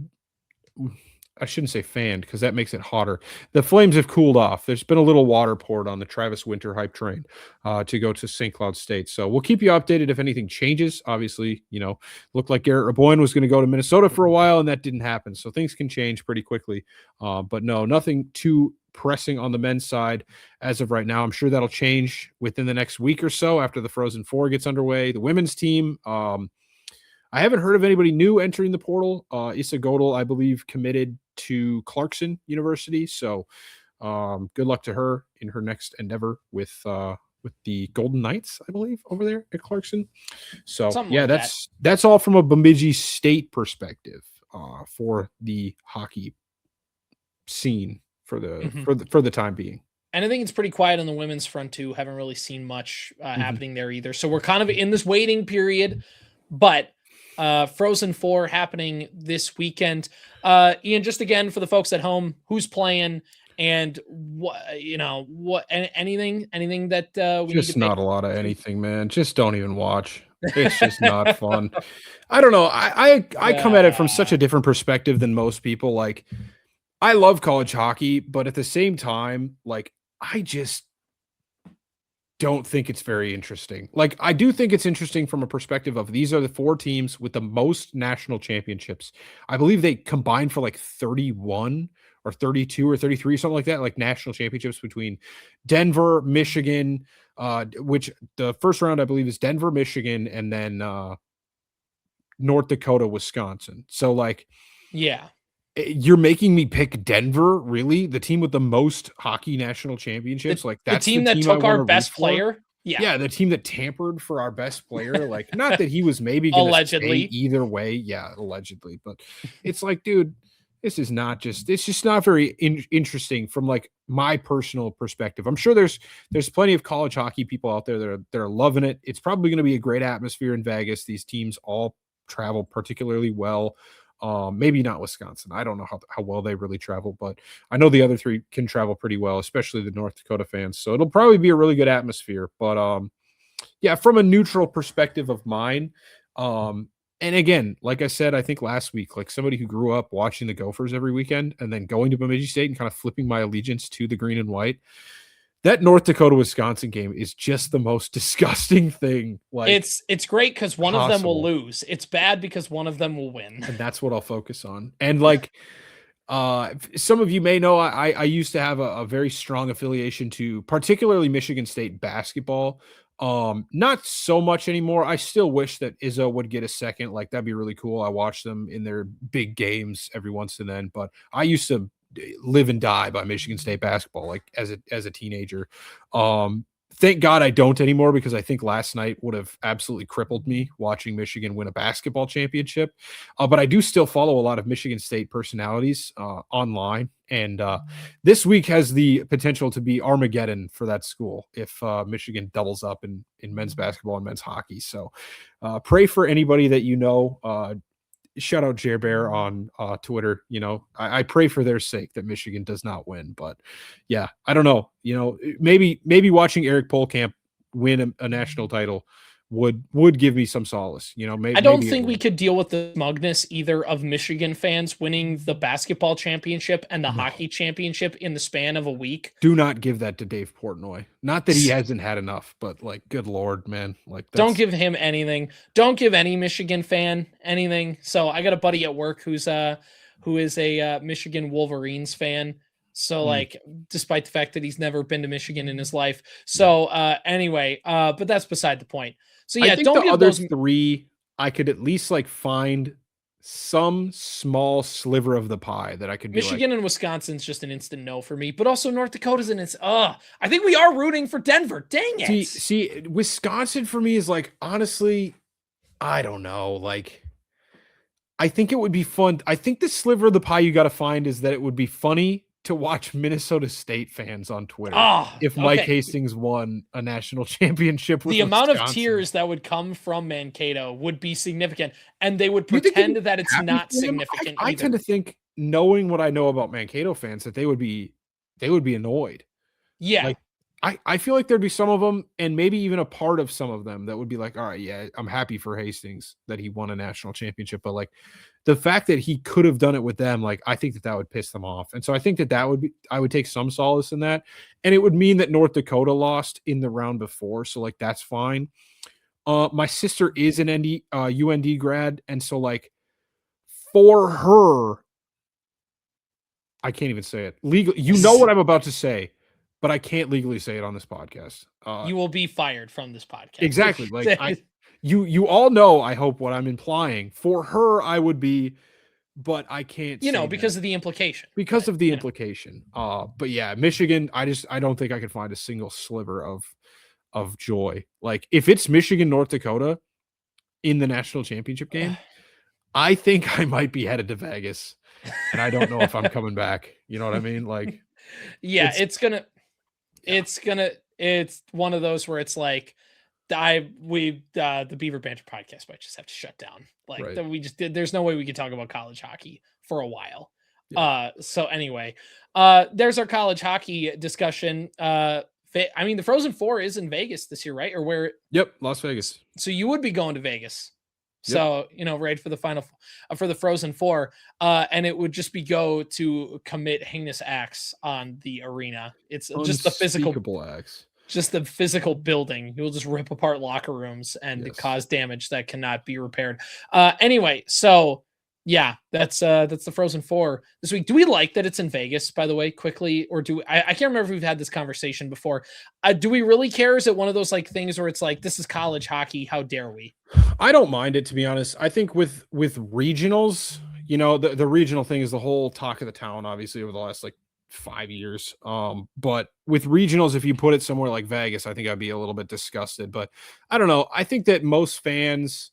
I shouldn't say fanned because that makes it hotter. The flames have cooled off. There's been a little water poured on the Travis Winter hype train to go to St. Cloud State. So we'll keep you updated if anything changes. Obviously, looked like Garrett Raboyne was going to go to Minnesota for a while, and that didn't happen. So things can change pretty quickly. But no, nothing too pressing on the men's side as of right now. I'm sure that'll change within the next week or so after the Frozen Four gets underway. The women's team, I haven't heard of anybody new entering the portal. Issa Godel, I believe, committed to Clarkson University. So good luck to her in her next endeavor with the Golden Knights, I believe, over there at Clarkson. So that's all from a Bemidji State perspective for the hockey scene for the time being. And I think it's pretty quiet on the women's front too. Haven't really seen much happening there either. So we're kind of in this waiting period, but Frozen Four happening this weekend. Ian, just again for the folks at home, who's playing and anything that we just need to not a lot of anything, man. Just don't even watch. It's just not fun. I don't know. I come at it from such a different perspective than most people. Like, I love college hockey, but at the same time, like, I just don't think it's very interesting. Like, I do think it's interesting from a perspective of these are the four teams with the most national championships. I believe they combined for like 31 or 32 or 33, something like that, like national championships between Denver, Michigan, which the first round I believe is Denver, Michigan, and then North Dakota, Wisconsin. So like, yeah. You're making me pick Denver, really? The team with the most hockey national championships? Like, that's the team that took our best player? Yeah, the team that tampered for our best player. Like, not that he was maybe going to stay either way. Yeah, allegedly. But it's like, dude, it's just not very interesting from like my personal perspective. I'm sure there's plenty of college hockey people out there that are loving it. It's probably going to be a great atmosphere in Vegas. These teams all travel particularly well. Maybe not Wisconsin. I don't know how well they really travel, but I know the other three can travel pretty well, especially the North Dakota fans. So it'll probably be a really good atmosphere. But yeah, from a neutral perspective of mine, and again, like I said, I think last week, like somebody who grew up watching the Gophers every weekend and then going to Bemidji State and kind of flipping my allegiance to the green and white. That North Dakota-Wisconsin game is just the most disgusting thing. Like, it's great because one of them will lose. It's bad because one of them will win. And that's what I'll focus on. And like, some of you may know, I used to have a very strong affiliation to particularly Michigan State basketball. Not so much anymore. I still wish that Izzo would get a second. Like, that'd be really cool. I watch them in their big games every once and then, but I used to live and die by Michigan State basketball, like as a teenager. Thank God I don't anymore, because I think last night would have absolutely crippled me watching Michigan win a basketball championship. But I do still follow a lot of Michigan State personalities online. And this week has the potential to be Armageddon for that school if Michigan doubles up in men's basketball and men's hockey. So pray for anybody that you know. Shout out Jer Bear on Twitter. You know, I pray for their sake that Michigan does not win. But yeah, I don't know. You know, maybe watching Eric Polkamp win a national title would give me some solace. You know, maybe I don't think we could deal with the smugness either of Michigan fans winning the basketball championship and the hockey championship in the span of a week. Do not give that to Dave Portnoy. Not that he hasn't had enough, but like, good Lord, man. Like, don't give him anything. Don't give any Michigan fan anything. So I got a buddy at work who is a Michigan Wolverines fan. So like, despite the fact that he's never been to Michigan in his life. So anyway, but that's beside the point. So yeah, I think don't the give other those three, I could at least like find some small sliver of the pie that I could be Michigan and Wisconsin's just an instant no for me, but also North Dakota's an I think we are rooting for Denver. Dang it. See, Wisconsin for me is like, honestly, I don't know. Like, I think it would be fun. I think the sliver of the pie you got to find is that it would be funny to watch Minnesota State fans on Twitter if Mike Hastings won a national championship with the amount Wisconsin. Of tears that would come from Mankato would be significant, and they would pretend that it's not significant. I tend to think, knowing what I know about Mankato fans, that they would be annoyed. Yeah. Like, I feel like there'd be some of them, and maybe even a part of some of them, that would be like, all right, yeah, I'm happy for Hastings that he won a national championship, but like, the fact that he could have done it with them, like, I think that would piss them off. And so I think that would be, I would take some solace in that. And it would mean that North Dakota lost in the round before. So like, that's fine. My sister is an UND grad. And so like, for her, I can't even say it legally. You know what I'm about to say, but I can't legally say it on this podcast. You will be fired from this podcast. Exactly. Like, you all know, I hope, what I'm implying. For her, I would be, but I can't. Because of the implication. Because of the implication. But yeah, Michigan, I don't think I could find a single sliver of joy. Like, if it's Michigan, North Dakota in the national championship game, I think I might be headed to Vegas, and I don't know if I'm coming back. You know what I mean? Like, yeah, it's one of those where it's like, the Beaver Banter podcast might just have to shut down. Like, right. There's no way we could talk about college hockey for a while. Yeah. So anyway, there's our college hockey discussion. I mean, the Frozen Four is in Vegas this year, right? Or where? Yep. Las Vegas. So you would be going to Vegas. So, right for the final, for the Frozen Four, and it would just be go to commit heinous acts on the arena. It's just the physical acts. Just the physical building. You'll just rip apart locker rooms and cause damage that cannot be repaired. Anyway, so yeah, that's the Frozen Four this week. Do we like that it's in Vegas, by the way, quickly? Or I can't remember if we've had this conversation before. Do we really care? Is it one of those like things where it's like, this is college hockey, how dare we? I don't mind it, to be honest. I think with regionals, the regional thing is the whole talk of the town, obviously, over the last like 5 years. But with regionals, if you put it somewhere like Vegas, I think I'd be a little bit disgusted. But I don't know. I think that most fans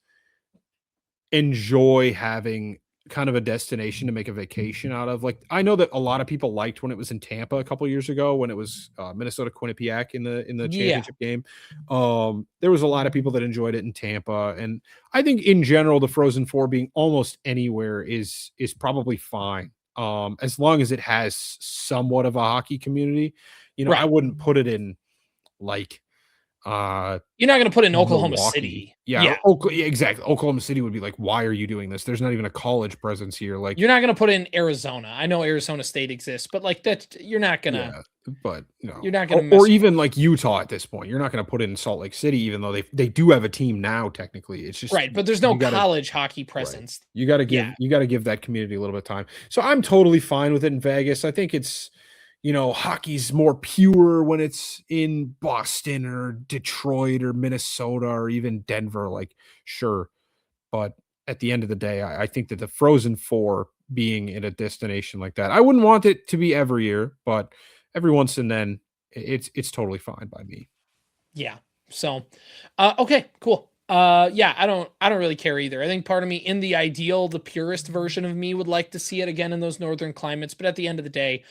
enjoy having kind of a destination to make a vacation out of. Like, I know that a lot of people liked when it was in Tampa a couple years ago, when it was Minnesota Quinnipiac in the championship game. There was a lot of people that enjoyed it in Tampa, and I think in general the Frozen Four being almost anywhere is probably fine, as long as it has somewhat of a hockey community. Right. I wouldn't put it in like you're not going to put it in Oklahoma City. Yeah. Exactly. Oklahoma City would be like, why are you doing this? There's not even a college presence here. Like, you're not going to put it in Arizona. I know Arizona State exists, but like that, you're not going to. But no, you're not going to. Or even like Utah at this point, you're not going to put it in Salt Lake City, even though they do have a team now. Technically, it's just right. But there's no college hockey presence. Right. You got to give that community a little bit of time. So I'm totally fine with it in Vegas. I think it's, hockey's more pure when it's in Boston or Detroit or Minnesota or even Denver. Like, sure. But at the end of the day, I think that the Frozen Four being in a destination like that, I wouldn't want it to be every year, but every once and then it's totally fine by me. Yeah. So, okay, cool. Yeah, I don't really care either. I think part of me, in the ideal, the purest version of me would like to see it again in those northern climates. But at the end of the day,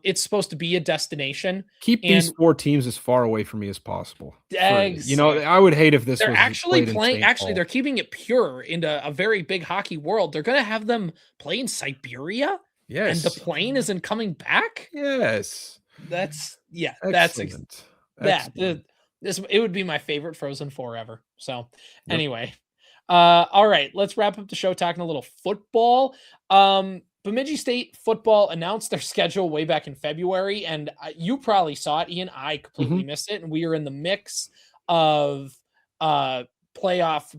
it's supposed to be a destination. Keep these 4 teams as far away from me as possible. Exactly. I would hate if this They're was actually played in playing. St. Actually, Paul. they're keeping it pure into a very big hockey world. They're going to have them play in Siberia. Yes. And the plane isn't coming back. Yes. That's Excellent. Excellent. It would be my favorite Frozen Four ever. So anyway, all right, let's wrap up the show talking a little football. Bemidji State football announced their schedule way back in February, and you probably saw it, Ian. I completely missed it, and we are in the mix of playoff.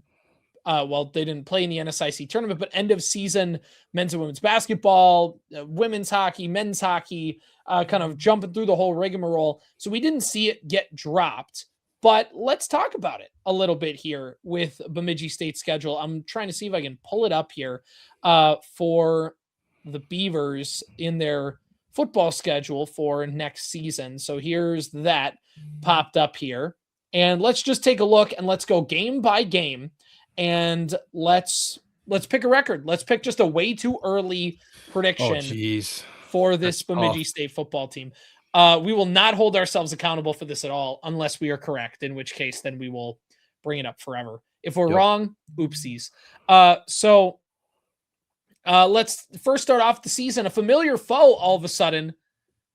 Well, they didn't play in the NSIC tournament, but end of season men's and women's basketball, women's hockey, men's hockey, kind of jumping through the whole rigmarole. So we didn't see it get dropped, but let's talk about it a little bit here with Bemidji State's schedule. I'm trying to see if I can pull it up here for the Beavers in their football schedule for next season. So here's that popped up here. And let's just take a look and let's go game by game. And let's pick a record. Let's pick just a way too early prediction for this Bemidji State football team. We will not hold ourselves accountable for this at all unless we are correct, in which case then we will bring it up forever. If we're wrong, oopsies. So let's first start off the season. A familiar foe all of a sudden,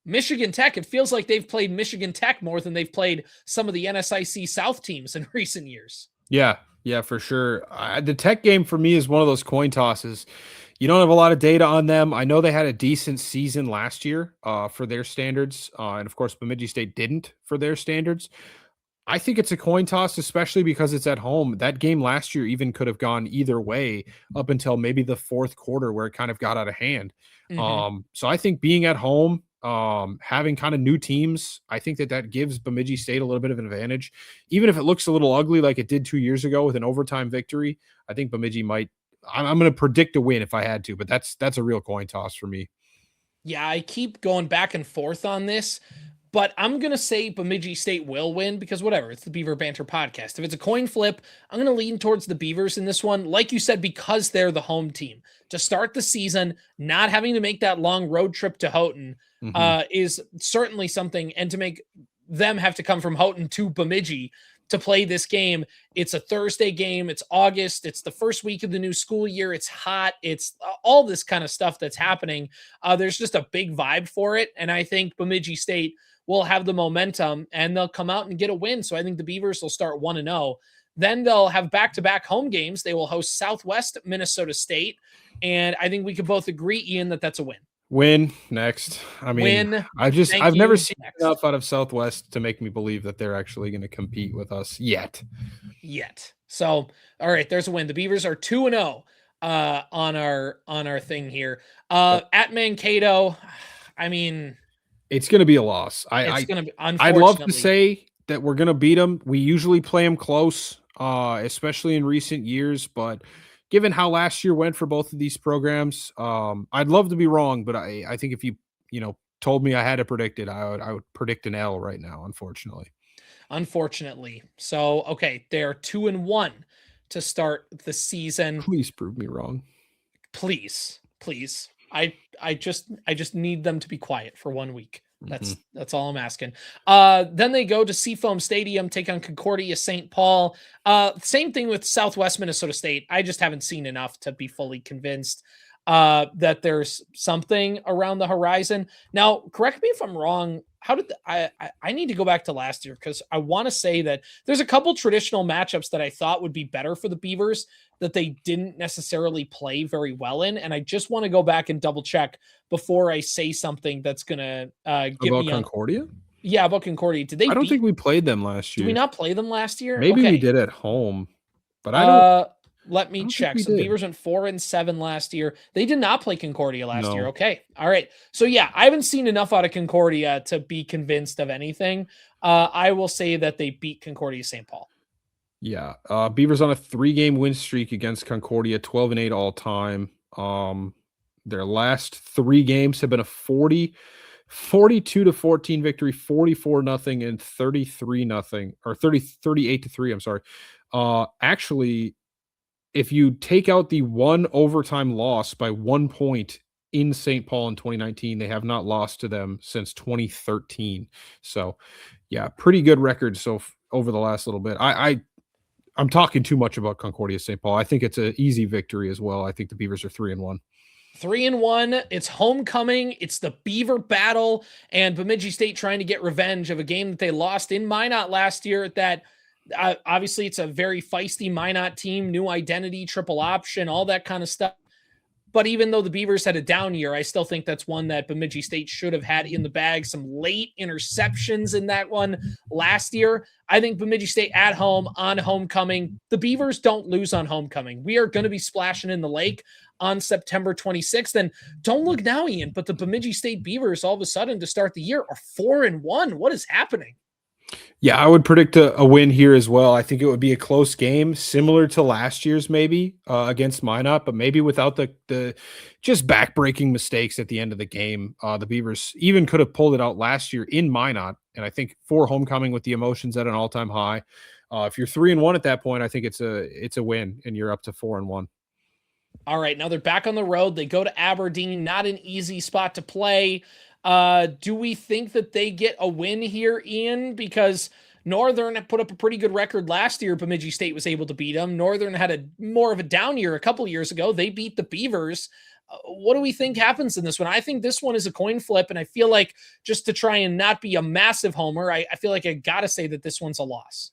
Michigan Tech. It feels like they've played Michigan Tech more than they've played some of the NSIC South teams in recent years. Yeah, for sure. The Tech game for me is one of those coin tosses. You don't have a lot of data on them. I know they had a decent season last year for their standards. And of course, Bemidji State didn't for their standards. I think it's a coin toss, especially because it's at home. That game last year even could have gone either way up until maybe the fourth quarter where it kind of got out of hand. So I think being at home, having kind of new teams, I think that gives Bemidji State a little bit of an advantage. Even if it looks a little ugly like it did 2 years ago with an overtime victory, I think Bemidji might. I'm going to predict a win if I had to, but that's a real coin toss for me. Yeah, I keep going back and forth on this, but I'm going to say Bemidji State will win because whatever, it's the Beaver Banter podcast. If it's a coin flip, I'm going to lean towards the Beavers in this one. Like you said, because they're the home team. To start the season, not having to make that long road trip to Houghton is certainly something, and to make them have to come from Houghton to Bemidji to play this game. It's a Thursday game. It's August. It's the first week of the new school year. It's hot. It's all this kind of stuff that's happening. There's just a big vibe for it. And I think Bemidji State will have the momentum and they'll come out and get a win. So I think the Beavers will start 1-0. Then they'll have back-to-back home games. They will host Southwest Minnesota State. And I think we could both agree, Ian, that that's a win. Win next. I mean, I've never seen enough out of Southwest to make me believe that they're actually going to compete with us yet. So, all right, there's a win. The Beavers are 2-0 on our thing here. At Mankato, I mean, it's going to be a loss. It's going to be, I'd love to say that we're going to beat them. We usually play them close, especially in recent years, but given how last year went for both of these programs, I'd love to be wrong, but I think if you told me I had to predict it, I would predict an L right now, unfortunately. So, okay, they're 2-1 to start the season. Please prove me wrong. Please. I just need them to be quiet for 1 week. That's all I'm asking. Then they go to Seafoam Stadium, take on Concordia St. Paul. Same thing with Southwest Minnesota State. I just haven't seen enough to be fully convinced that there's something around the horizon. Now, correct me if I'm wrong. How did I need to go back to last year because I want to say that there's a couple traditional matchups that I thought would be better for the Beavers that they didn't necessarily play very well in. And I just want to go back and double check before I say something that's going to get about me Concordia. Yeah, about Concordia. Did they? I don't think we played them last year. Did we not play them last year? Maybe we did at home, but I don't. Let I me don't think check. we So the did. Beavers went 4-7 last year. They did not play Concordia last year. No. Okay. All right. So yeah, I haven't seen enough out of Concordia to be convinced of anything. I will say that they beat Concordia St. Paul. Yeah. Beavers on a 3-game win streak against Concordia, 12-8 all time. Their last 3 games have been a 42-14 victory, 44-0, and 33-0, or 38-3. I'm sorry. Actually, if you take out the one overtime loss by 1 point in St. Paul in 2019, they have not lost to them since 2013. So, yeah, pretty good record. So over the last little bit, I'm talking too much about Concordia St. Paul. I think it's an easy victory as well. I think the Beavers are 3-1. 3-1. It's homecoming. It's the Beaver battle, and Bemidji State trying to get revenge of a game that they lost in Minot last year. That obviously it's a very feisty Minot team, new identity, triple option, all that kind of stuff. But even though the Beavers had a down year, I still think that's one that Bemidji State should have had in the bag. Some late interceptions in that one last year. I think Bemidji State at home on homecoming. The Beavers don't lose on homecoming. We are going to be splashing in the lake on September 26th. And don't look now, Ian, but the Bemidji State Beavers all of a sudden to start the year are 4-1. What is happening? Yeah, I would predict a win here as well. I think it would be a close game, similar to last year's maybe against Minot, but maybe without the just backbreaking mistakes at the end of the game. The Beavers even could have pulled it out last year in Minot, and I think for homecoming with the emotions at an all-time high. If you're 3-1 at that point, I think it's a win, and you're up to 4-1. All right, now they're back on the road. They go to Aberdeen, not an easy spot to play. Do we think that they get a win here, Ian? Because Northern put up a pretty good record last year. Bemidji State was able to beat them. Northern had a more of a down year a couple years ago. They beat the Beavers. What do we think happens in this one? I think this one is a coin flip, and I feel like just to try and not be a massive homer, I feel like I got to say that this one's a loss.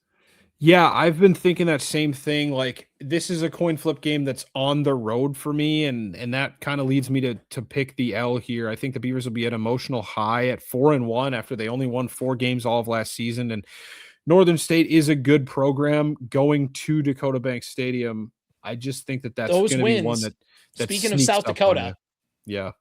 Yeah, I've been thinking that same thing. Like, this is a coin flip game that's on the road for me, and that kind of leads me to pick the L here. I think the Beavers will be at emotional high at 4-1 after they only won 4 games all of last season. And Northern State is a good program going to Dakota Bank Stadium. I just think that's going to be one that speaking of sneaks South up on Dakota. you. Yeah.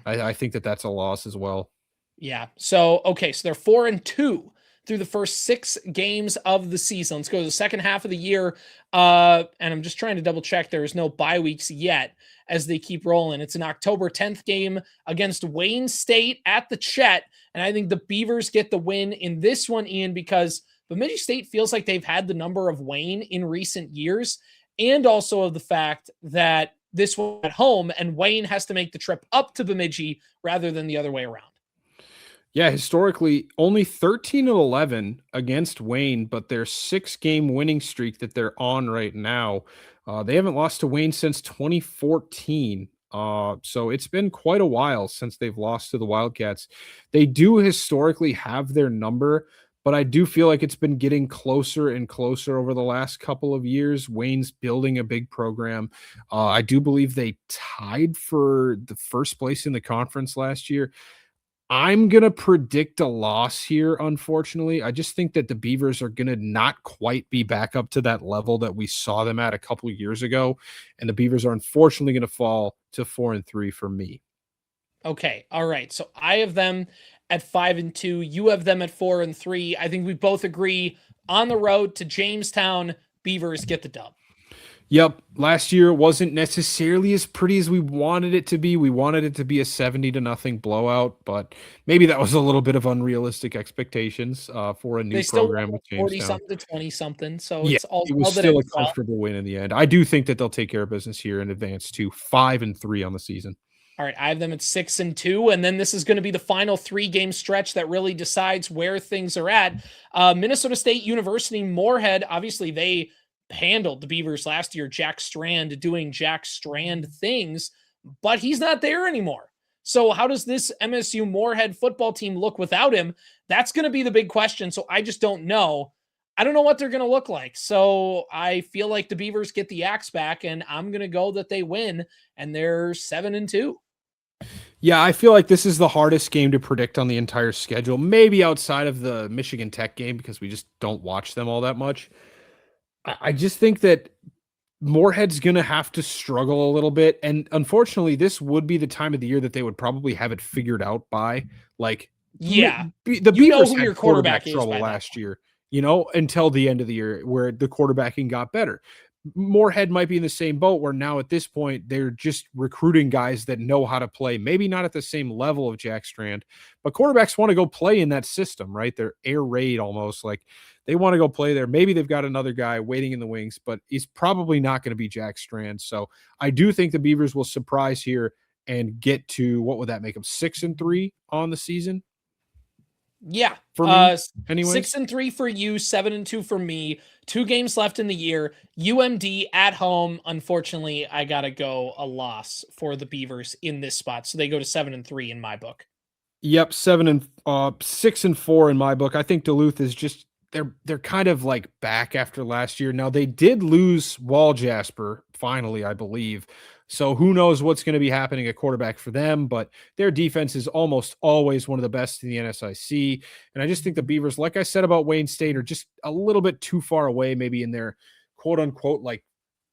I think that's a loss as well. Yeah. So, okay. So they're 4-2 through the first 6 games of the season. Let's go to the second half of the year. And I'm just trying to double check. There is no bye weeks yet as they keep rolling. It's an October 10th game against Wayne State at the Chet. And I think the Beavers get the win in this one, Ian, because Bemidji State feels like they've had the number of Wayne in recent years. And also of the fact that this one at home and Wayne has to make the trip up to Bemidji rather than the other way around. Yeah, historically, only 13-11 against Wayne, but their 6-game winning streak that they're on right now, they haven't lost to Wayne since 2014. So it's been quite a while since they've lost to the Wildcats. They do historically have their number, but I do feel like it's been getting closer and closer over the last couple of years. Wayne's building a big program. I do believe they tied for the first place in the conference last year. I'm going to predict a loss here, unfortunately. I just think that the Beavers are going to not quite be back up to that level that we saw them at a couple of years ago. And the Beavers are unfortunately going to fall to 4-3 for me. Okay. All right. So I have them at 5-2. You have them at 4-3. I think we both agree on the road to Jamestown, Beavers get the dub. Yep. Last year wasn't necessarily as pretty as we wanted it to be. We wanted it to be a 70-0 blowout, but maybe that was a little bit of unrealistic expectations for a new program with Jamestown. 40-something to 20-something. So yeah, it's all it was still a comfortable win in the end. I do think that they'll take care of business here and advance to 5-3 on the season. All right, I have them at 6-2, and then this is going to be the final 3-game stretch that really decides where things are at. Minnesota State University, Moorhead, obviously they handled the Beavers last year. Jack Strand doing Jack Strand things, but he's not there anymore. So how does this MSU Moorhead football team look without him? That's going to be the big question. So I just don't know. I don't know what they're going to look like. So I feel like the Beavers get the axe back, and I'm going to go that they win, and they're 7-2. Yeah, I feel like this is the hardest game to predict on the entire schedule, maybe outside of the Michigan Tech game because we just don't watch them all that much. I just think that Moorhead's going to have to struggle a little bit. And unfortunately, this would be the time of the year that they would probably have it figured out by. Like, Yeah. the You know Beavers who had your quarterback is trouble by that last point. year, until the end of the year where the quarterbacking got better. Moorhead might be in the same boat where now at this point they're just recruiting guys that know how to play, maybe not at the same level of Jack Strand, but quarterbacks want to go play in that system, right? They're air raid almost, like they want to go play there. Maybe they've got another guy waiting in the wings, but he's probably not going to be Jack Strand. So I do think the Beavers will surprise here and get to, what would that make them, 6-3 on the season? Yeah. For me, anyways. 6-3 for you, 7-2 for me. 2 games left in the year. UMD at home. Unfortunately, I gotta go a loss for the Beavers in this spot. So they go to 7-3 in my book. Yep, 6-4 in my book. I think Duluth is just they're kind of like back after last year. Now they did lose Wall Jasper finally, I believe. So who knows what's going to be happening at quarterback for them, but their defense is almost always one of the best in the NSIC. And I just think the Beavers, like I said about Wayne State, are just a little bit too far away, maybe in their quote unquote like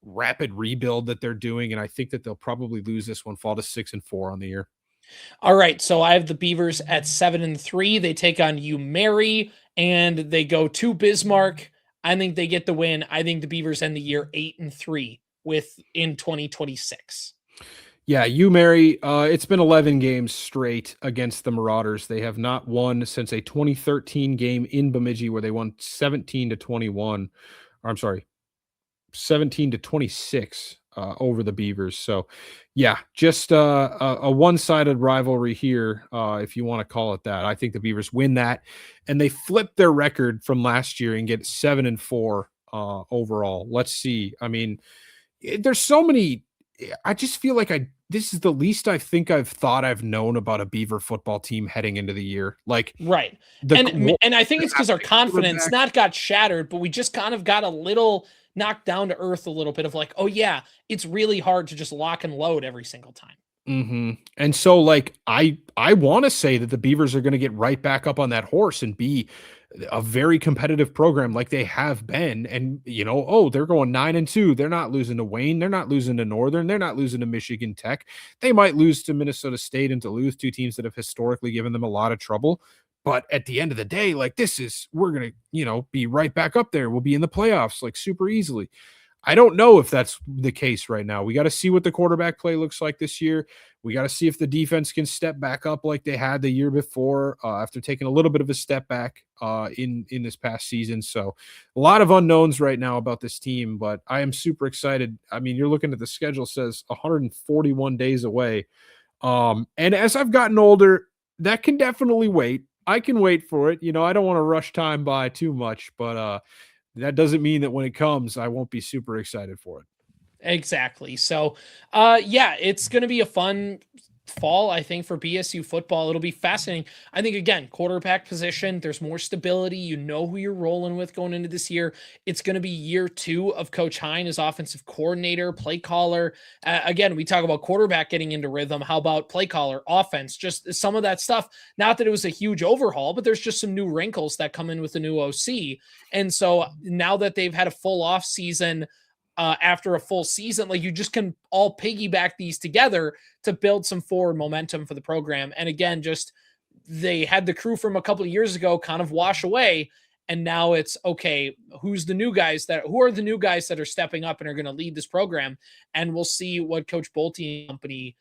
rapid rebuild that they're doing. And I think that they'll probably lose this one, fall to 6-4 on the year. All right, so I have the Beavers at 7-3. They take on UMary, and they go to Bismarck. I think they get the win. I think the Beavers end the year 8-3 in 2026. Yeah, UMary, it's been 11 games straight against the Marauders. They have not won since a 2013 game in Bemidji where they won 17-21. Or I'm sorry, 17-26 over the Beavers. So, yeah, just a one-sided rivalry here, if you want to call it that. I think the Beavers win that, and they flip their record from last year and get 7-4 overall. Let's see. I mean, there's so many. I just feel like this is the least I think I've thought I've known about a Beaver football team heading into the year. Like, right. And I think it's because our confidence not got shattered, but we just kind of got a little knocked down to earth a little bit of like, oh yeah, it's really hard to just lock and load every single time. Mm-hmm. And so like, I want to say that the Beavers are going to get right back up on that horse and be a very competitive program like they have been. And, they're going 9-2. They're not losing to Wayne. They're not losing to Northern. They're not losing to Michigan Tech. They might lose to Minnesota State and Duluth, 2 teams that have historically given them a lot of trouble. But at the end of the day, like we're going to, be right back up there. We'll be in the playoffs like super easily. I don't know if that's the case right now. We got to see what the quarterback play looks like this year. We got to see if the defense can step back up like they had the year before after taking a little bit of a step back in this past season. So a lot of unknowns right now about this team, but I am super excited. I mean, you're looking at the schedule, says 141 days away. And as I've gotten older, that can definitely wait. I can wait for it. I don't want to rush time by too much, but that doesn't mean that when it comes, I won't be super excited for it. Exactly. So, it's going to be a fun fall, I think, for BSU football. It'll be fascinating. I think, again, quarterback position, there's more stability. You know who you're rolling with going into this year. It's going to be year 2 of Coach Hine as offensive coordinator, play caller. Again, we talk about quarterback getting into rhythm. How about play caller, offense, just some of that stuff? Not that it was a huge overhaul, but there's just some new wrinkles that come in with the new OC. And so now that they've had a full off season, after a full season, like you just can all piggyback these together to build some forward momentum for the program. And again, just they had the crew from a couple of years ago kind of wash away. And now it's okay. Who are the new guys that are stepping up and are going to lead this program? And we'll see what Coach Bolte and company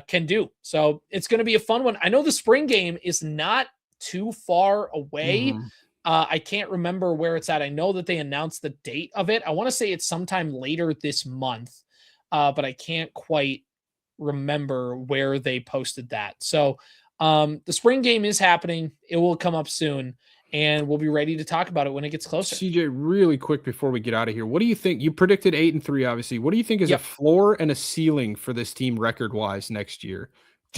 can do. So it's going to be a fun one. I know the spring game is not too far away. Mm-hmm. I can't remember where it's at. I know that they announced the date of it. I want to say it's sometime later this month, but I can't quite remember where they posted that. So the spring game is happening. It will come up soon, and we'll be ready to talk about it when it gets closer. CJ, really quick before we get out of here, what do you think? You predicted 8-3, obviously. What do you think is a floor and a ceiling for this team record-wise next year?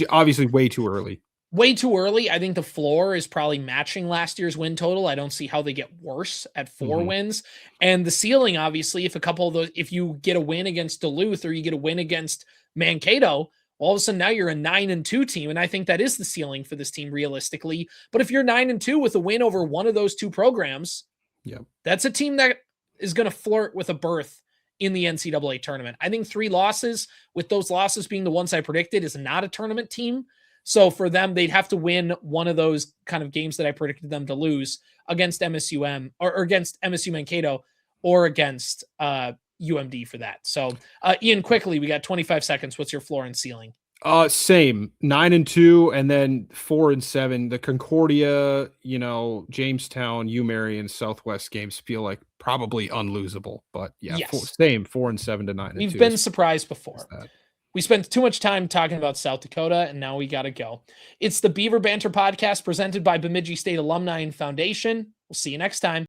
Obviously, way too early. Way too early. I think the floor is probably matching last year's win total. I don't see how they get worse at 4 wins. And the ceiling, obviously, if you get a win against Duluth or you get a win against Mankato, all of a sudden now you're a 9-2 team. And I think that is the ceiling for this team realistically. But if you're 9-2 with a win over one of those 2 programs, that's a team that is going to flirt with a berth in the NCAA tournament. I think 3 losses, with those losses being the ones I predicted, is not a tournament team. So for them, they'd have to win one of those kind of games that I predicted them to lose against MSUM or against MSU Mankato or against UMD for that. So Ian, quickly, we got 25 seconds. What's your floor and ceiling? Same 9-2, and then 4-7. The Concordia, Jamestown, UMarion, Southwest games feel like probably unlosable, but yeah, Yes. same 4-7 to 9-2. We've been surprised before. We spent too much time talking about South Dakota, and now we got to go. It's the Beaver Banter podcast presented by Bemidji State Alumni and Foundation. We'll see you next time.